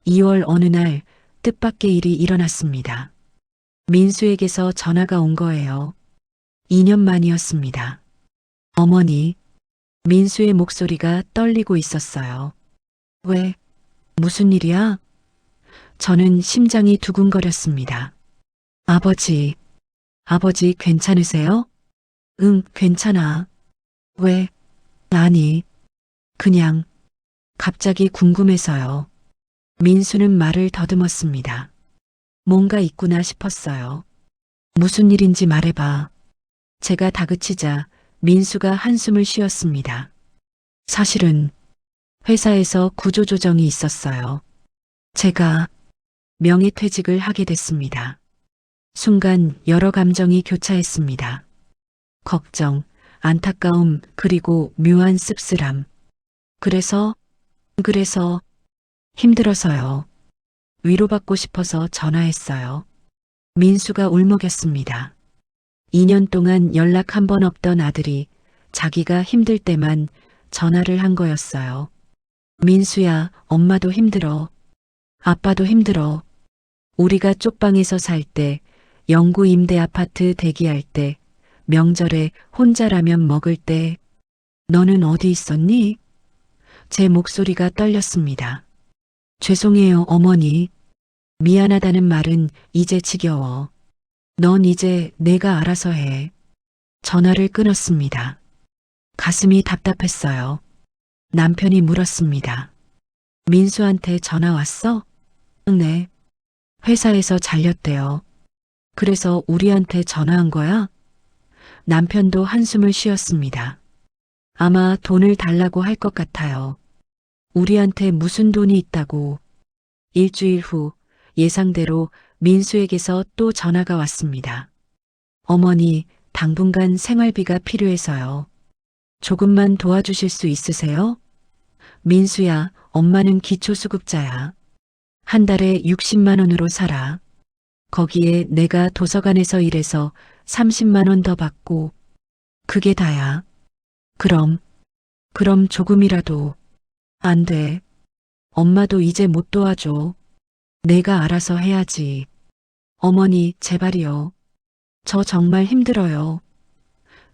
S1: 2월 어느 날 뜻밖의 일이 일어났습니다. 민수에게서 전화가 온 거예요. 2년 만이었습니다. 어머니, 민수의 목소리가 떨리고 있었어요. 왜? 무슨 일이야? 저는 심장이 두근거렸습니다. 아버지 괜찮으세요? 응, 괜찮아. 왜? 아니, 그냥 갑자기 궁금해서요. 민수는 말을 더듬었습니다. 뭔가 있구나 싶었어요. 무슨 일인지 말해봐. 제가 다그치자 민수가 한숨을 쉬었습니다. 사실은 회사에서 구조조정이 있었어요. 제가 명예퇴직을 하게 됐습니다. 순간 여러 감정이 교차했습니다. 걱정, 안타까움, 그리고 묘한 씁쓸함. 그래서 힘들어서요. 위로받고 싶어서 전화했어요. 민수가 울먹였습니다. 2년 동안 연락 한 번 없던 아들이 자기가 힘들 때만 전화를 한 거였어요. 민수야, 엄마도 힘들어. 아빠도 힘들어. 우리가 쪽방에서 살 때, 영구 임대 아파트 대기할 때, 명절에 혼자 라면 먹을 때, 너는 어디 있었니? 제 목소리가 떨렸습니다. 죄송해요, 어머니. 미안하다는 말은 이제 지겨워. 넌 이제 내가 알아서 해. 전화를 끊었습니다. 가슴이 답답했어요. 남편이 물었습니다. 민수한테 전화 왔어? 네. 회사에서 잘렸대요. 그래서 우리한테 전화한 거야? 남편도 한숨을 쉬었습니다. 아마 돈을 달라고 할 것 같아요. 우리한테 무슨 돈이 있다고. 일주일 후 예상대로 민수에게서 또 전화가 왔습니다. 어머니, 당분간 생활비가 필요해서요. 조금만 도와주실 수 있으세요? 민수야, 엄마는 기초수급자야. 한 달에 60만 원으로 살아. 거기에 내가 도서관에서 일해서 30만 원 더 받고. 그게 다야. 그럼 조금이라도. 안 돼. 엄마도 이제 못 도와줘. 내가 알아서 해야지. 어머니, 제발이요. 저 정말 힘들어요.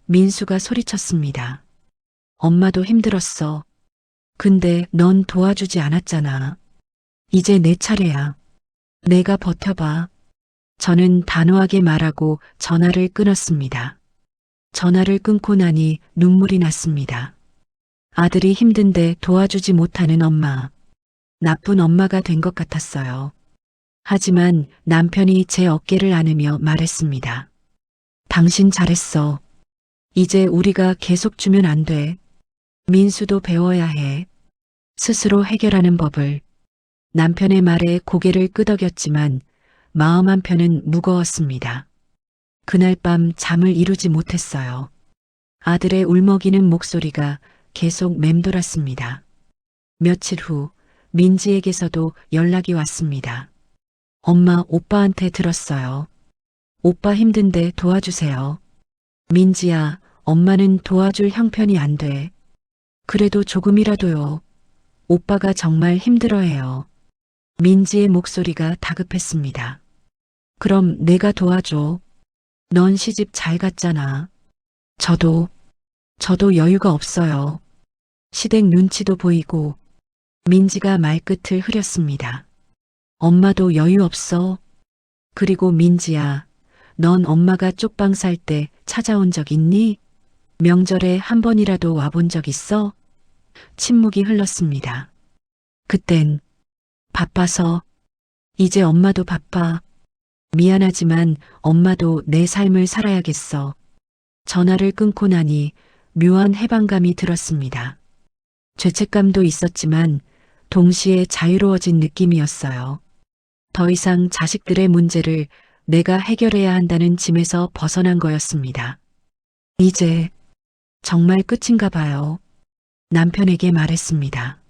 S1: 민수가 소리쳤습니다. 엄마도 힘들었어. 근데 넌 도와주지 않았잖아. 이제 내 차례야. 내가 버텨봐. 저는 단호하게 말하고 전화를 끊었습니다. 전화를 끊고 나니 눈물이 났습니다. 아들이 힘든데 도와주지 못하는 엄마. 나쁜 엄마가 된 것 같았어요. 하지만 남편이 제 어깨를 안으며 말했습니다. 당신 잘했어. 이제 우리가 계속 주면 안 돼. 민수도 배워야 해. 스스로 해결하는 법을. 남편의 말에 고개를 끄덕였지만 마음 한편은 무거웠습니다. 그날 밤 잠을 이루지 못했어요. 아들의 울먹이는 목소리가 계속 맴돌았습니다. 며칠 후 민지에게서도 연락이 왔습니다. 엄마, 오빠한테 들었어요. 오빠 힘든데 도와주세요. 민지야, 엄마는 도와줄 형편이 안 돼. 그래도 조금이라도요. 오빠가 정말 힘들어해요. 민지의 목소리가 다급했습니다. 그럼 내가 도와줘. 넌 시집 잘 갔잖아. 저도 여유가 없어요. 시댁 눈치도 보이고. 민지가 말끝을 흐렸습니다. 엄마도 여유 없어. 그리고 민지야, 넌 엄마가 쪽방 살 때 찾아온 적 있니? 명절에 한 번이라도 와본 적 있어? 침묵이 흘렀습니다. 그땐 바빠서. 이제 엄마도 바빠. 미안하지만 엄마도 내 삶을 살아야겠어. 전화를 끊고 나니 묘한 해방감이 들었습니다. 죄책감도 있었지만 동시에 자유로워진 느낌이었어요. 더 이상 자식들의 문제를 내가 해결해야 한다는 짐에서 벗어난 거였습니다. 이제 정말 끝인가 봐요. 남편에게 말했습니다.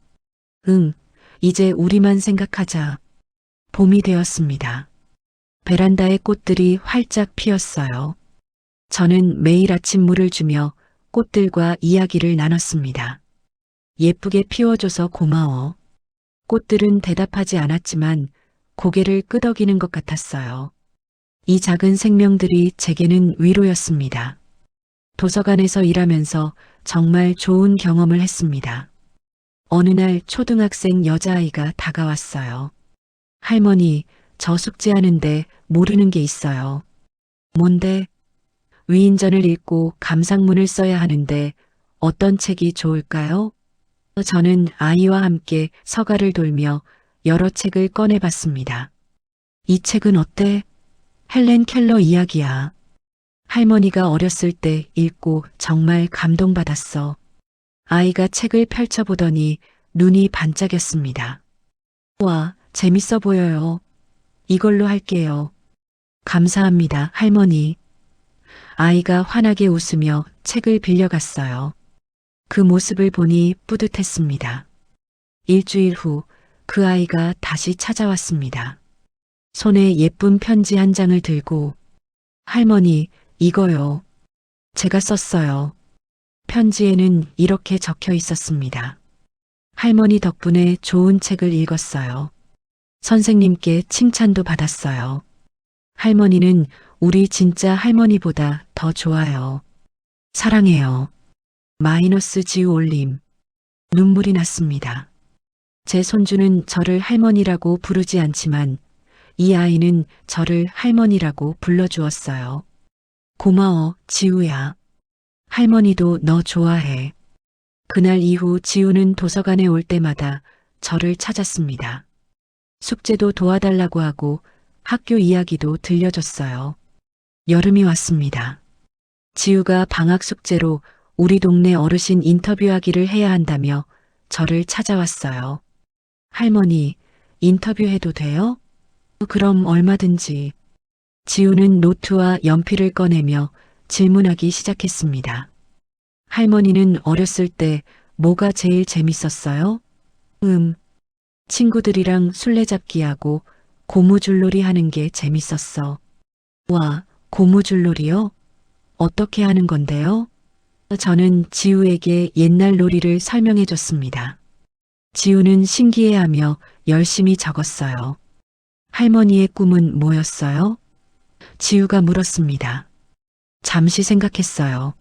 S1: 응, 이제 우리만 생각하자. 봄이 되었습니다. 베란다에 꽃들이 활짝 피었어요. 저는 매일 아침 물을 주며 꽃들과 이야기를 나눴습니다. 예쁘게 피워줘서 고마워. 꽃들은 대답하지 않았지만 고개를 끄덕이는 것 같았어요. 이 작은 생명들이 제게는 위로였습니다. 도서관에서 일하면서 정말 좋은 경험을 했습니다. 어느 날 초등학생 여자아이가 다가왔어요. 할머니, 저 숙제하는데 모르는 게 있어요. 뭔데? 위인전을 읽고 감상문을 써야 하는데 어떤 책이 좋을까요? 저는 아이와 함께 서가를 돌며 여러 책을 꺼내봤습니다. 이 책은 어때? 헬렌 켈러 이야기야. 할머니가 어렸을 때 읽고 정말 감동받았어. 아이가 책을 펼쳐보더니 눈이 반짝였습니다. 와, 재밌어 보여요. 이걸로 할게요. 감사합니다, 할머니. 아이가 환하게 웃으며 책을 빌려갔어요. 그 모습을 보니 뿌듯했습니다. 일주일 후 그 아이가 다시 찾아왔습니다. 손에 예쁜 편지 한 장을 들고 할머니, 이거요. 제가 썼어요. 편지에는 이렇게 적혀 있었습니다. 할머니 덕분에 좋은 책을 읽었어요. 선생님께 칭찬도 받았어요. 할머니는 우리 진짜 할머니보다 더 좋아요. 사랑해요. 마이너스 지우 올림. 눈물이 났습니다. 제 손주는 저를 할머니라고 부르지 않지만 이 아이는 저를 할머니라고 불러주었어요. 고마워, 지우야. 할머니도 너 좋아해. 그날 이후 지우는 도서관에 올 때마다 저를 찾았습니다. 숙제도 도와달라고 하고 학교 이야기도 들려줬어요. 여름이 왔습니다. 지우가 방학 숙제로 우리 동네 어르신 인터뷰하기를 해야 한다며 저를 찾아왔어요. 할머니, 인터뷰해도 돼요? 그럼 얼마든지. 지우는 노트와 연필을 꺼내며 질문하기 시작했습니다. 할머니는 어렸을 때 뭐가 제일 재밌었어요? 친구들이랑 술래잡기하고 고무줄놀이 하는 게 재밌었어. 와, 고무줄놀이요? 어떻게 하는 건데요? 저는 지우에게 옛날 놀이를 설명해 줬습니다. 지우는 신기해하며 열심히 적었어요. 할머니의 꿈은 뭐였어요? 지우가 물었습니다. 잠시 생각했어요.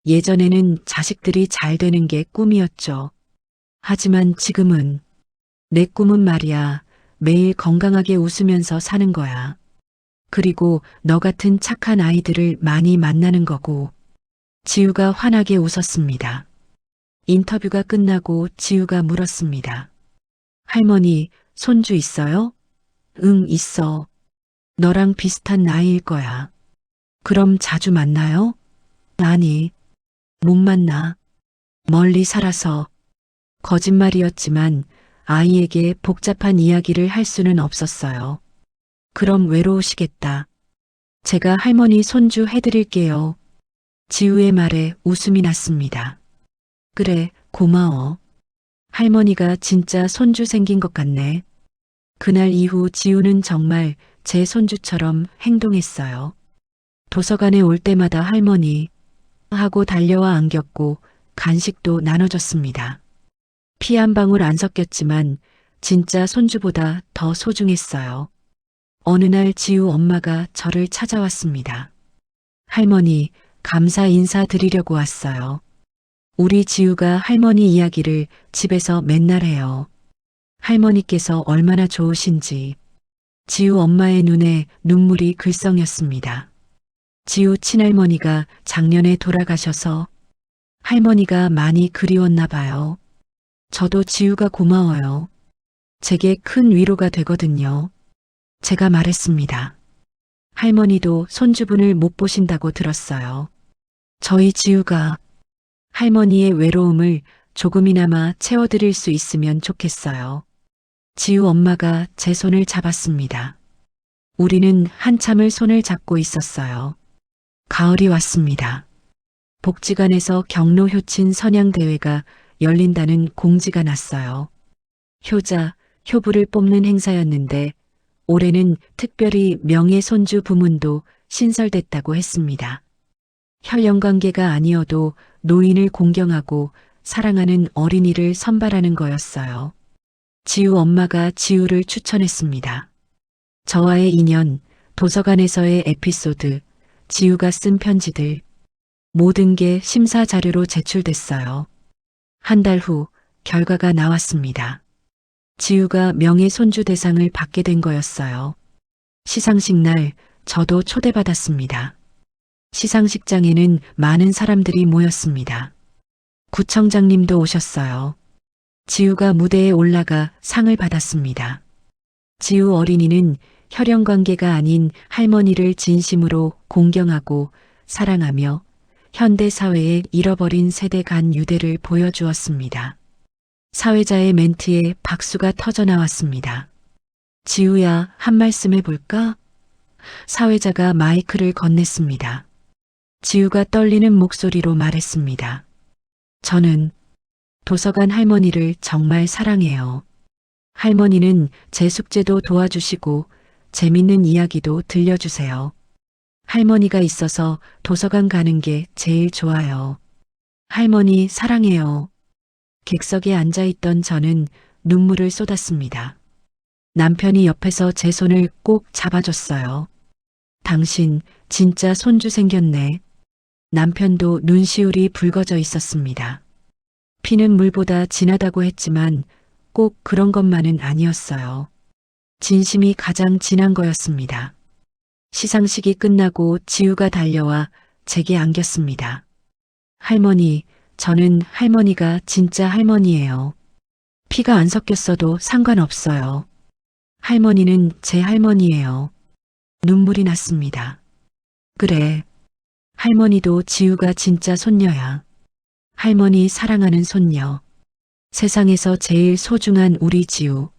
S1: 예전에는 자식들이 잘 되는 게 꿈이었죠. 하지만 지금은 내 꿈은 말이야, 매일 건강하게 웃으면서 사는 거야. 그리고 너 같은 착한 아이들을 많이 만나는 거고. 지우가 환하게 웃었습니다. 인터뷰가 끝나고 지우가 물었습니다. 할머니, 손주 있어요? 응, 있어. 너랑 비슷한 나이일 거야. 그럼 자주 만나요? 아니, 못 만나. 멀리 살아서. 거짓말이었지만 아이에게 복잡한 이야기를 할 수는 없었어요. 그럼 외로우시겠다. 제가 할머니 손주 해드릴게요. 지우의 말에 웃음이 났습니다. 그래, 고마워. 할머니가 진짜 손주 생긴 것 같네. 그날 이후 지우는 정말 제 손주처럼 행동했어요. 도서관에 올 때마다 할머니 하고 달려와 안겼고 간식도 나눠줬습니다. 피 한 방울 안 섞였지만 진짜 손주보다 더 소중했어요. 어느 날 지우 엄마가 저를 찾아왔습니다. 할머니, 감사 인사 드리려고 왔어요. 우리 지우가 할머니 이야기를 집에서 맨날 해요. 할머니께서 얼마나 좋으신지. 지우 엄마의 눈에 눈물이 글썽였습니다. 지우 친할머니가 작년에 돌아가셔서 할머니가 많이 그리웠나 봐요. 저도 지우가 고마워요. 제게 큰 위로가 되거든요. 제가 말했습니다. 할머니도 손주분을 못 보신다고 들었어요. 저희 지우가 할머니의 외로움을 조금이나마 채워드릴 수 있으면 좋겠어요. 지우 엄마가 제 손을 잡았습니다. 우리는 한참을 손을 잡고 있었어요. 가을이 왔습니다. 복지관에서 경로 효친 선양대회가 열린다는 공지가 났어요. 효자, 효부를 뽑는 행사였는데 올해는 특별히 명예손주 부문도 신설됐다고 했습니다. 혈연관계가 아니어도 노인을 공경하고 사랑하는 어린이를 선발하는 거였어요. 지우 엄마가 지우를 추천했습니다. 저와의 인연, 도서관에서의 에피소드, 지우가 쓴 편지들, 모든 게 심사 자료로 제출됐어요. 한 달 후 결과가 나왔습니다. 지우가 명예손주 대상을 받게 된 거였어요. 시상식 날 저도 초대받았습니다. 시상식장에는 많은 사람들이 모였습니다. 구청장님도 오셨어요. 지우가 무대에 올라가 상을 받았습니다. 지우 어린이는 혈연관계가 아닌 할머니를 진심으로 공경하고 사랑하며 현대사회의 잃어버린 세대 간 유대를 보여주었습니다. 사회자의 멘트에 박수가 터져 나왔습니다. 지우야, 한 말씀 해볼까? 사회자가 마이크를 건넸습니다. 지우가 떨리는 목소리로 말했습니다. 저는 도서관 할머니를 정말 사랑해요. 할머니는 제 숙제도 도와주시고 재밌는 이야기도 들려주세요. 할머니가 있어서 도서관 가는 게 제일 좋아요. 할머니 사랑해요. 객석에 앉아있던 저는 눈물을 쏟았습니다. 남편이 옆에서 제 손을 꼭 잡아줬어요. 당신 진짜 손주 생겼네. 남편도 눈시울이 붉어져 있었습니다. 피는 물보다 진하다고 했지만 꼭 그런 것만은 아니었어요. 진심이 가장 진한 거였습니다. 시상식이 끝나고 지우가 달려와 제게 안겼습니다. 할머니, 저는 할머니가 진짜 할머니예요. 피가 안 섞였어도 상관없어요. 할머니는 제 할머니예요. 눈물이 났습니다. 그래. 할머니도 지우가 진짜 손녀야. 할머니 사랑하는 손녀. 세상에서 제일 소중한 우리 지우.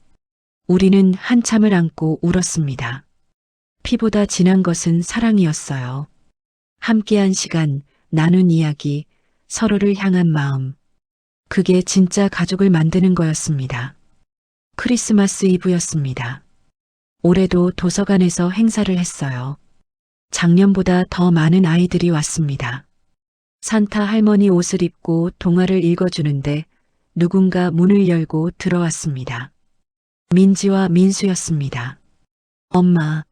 S1: 우리는 한참을 안고 울었습니다. 피보다 진한 것은 사랑이었어요. 함께한 시간, 나눈 이야기, 서로를 향한 마음. 그게 진짜 가족을 만드는 거였습니다. 크리스마스 이브였습니다. 올해도 도서관에서 행사를 했어요. 작년보다 더 많은 아이들이 왔습니다. 산타 할머니 옷을 입고 동화를 읽어주는데 누군가 문을 열고 들어왔습니다. 민지와 민수였습니다. 엄마,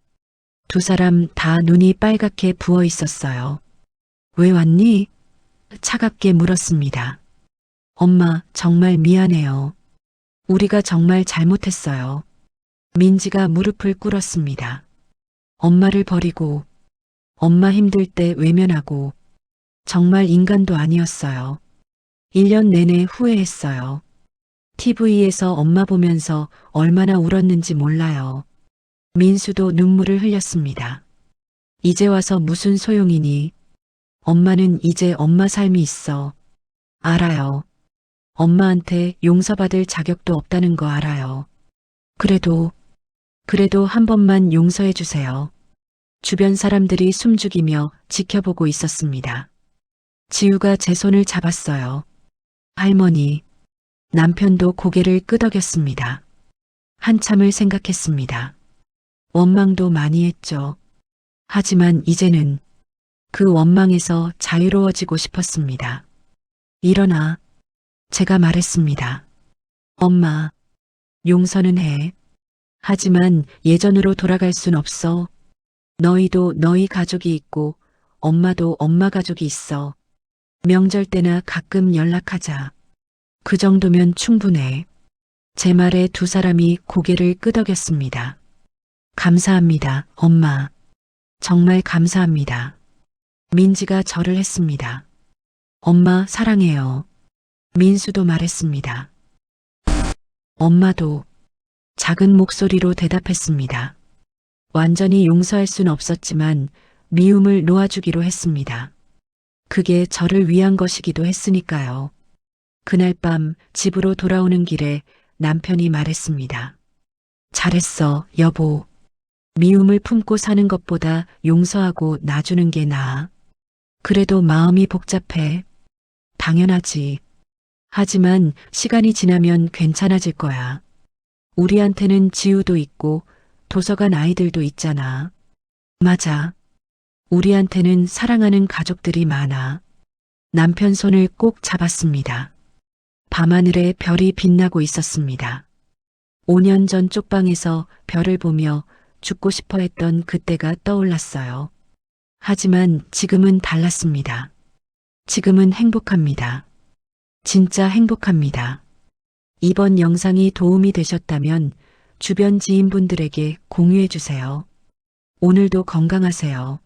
S1: 두 사람 다 눈이 빨갛게 부어 있었어요. 왜 왔니? 차갑게 물었습니다. 엄마, 정말 미안해요. 우리가 정말 잘못했어요. 민지가 무릎을 꿇었습니다. 엄마를 버리고, 엄마 힘들 때 외면하고, 정말 인간도 아니었어요. 1년 내내 후회했어요. TV에서 엄마 보면서 얼마나 울었는지 몰라요. 민수도 눈물을 흘렸습니다. 이제 와서 무슨 소용이니? 엄마는 이제 엄마 삶이 있어. 알아요. 엄마한테 용서받을 자격도 없다는 거 알아요. 그래도 한 번만 용서해 주세요. 주변 사람들이 숨죽이며 지켜보고 있었습니다. 지우가 제 손을 잡았어요. 할머니, 남편도 고개를 끄덕였습니다. 한참을 생각했습니다. 원망도 많이 했죠. 하지만 이제는 그 원망에서 자유로워지고 싶었습니다. 일어나. 제가 말했습니다. 엄마, 용서는 해. 하지만 예전으로 돌아갈 순 없어. 너희도 너희 가족이 있고 엄마도 엄마 가족이 있어. 명절 때나 가끔 연락하자. 그 정도면 충분해. 제 말에 두 사람이 고개를 끄덕였습니다. 감사합니다, 엄마. 정말 감사합니다. 민지가 절을 했습니다. 엄마 사랑해요. 민수도 말했습니다. 엄마도 작은 목소리로 대답했습니다. 완전히 용서할 순 없었지만 미움을 놓아주기로 했습니다. 그게 저를 위한 것이기도 했으니까요. 그날 밤 집으로 돌아오는 길에 남편이 말했습니다. 잘했어, 여보. 미움을 품고 사는 것보다 용서하고 놔주는 게 나아. 그래도 마음이 복잡해. 당연하지. 하지만 시간이 지나면 괜찮아질 거야. 우리한테는 지우도 있고 도서관 아이들도 있잖아. 맞아. 우리한테는 사랑하는 가족들이 많아. 남편 손을 꼭 잡았습니다. 밤하늘에 별이 빛나고 있었습니다. 5년 전 쪽방에서 별을 보며 죽고 싶어 했던 그때가 떠올랐어요. 하지만 지금은 달랐습니다. 지금은 행복합니다. 진짜 행복합니다. 이번 영상이 도움이 되셨다면 주변 지인분들에게 공유해 주세요. 오늘도 건강하세요.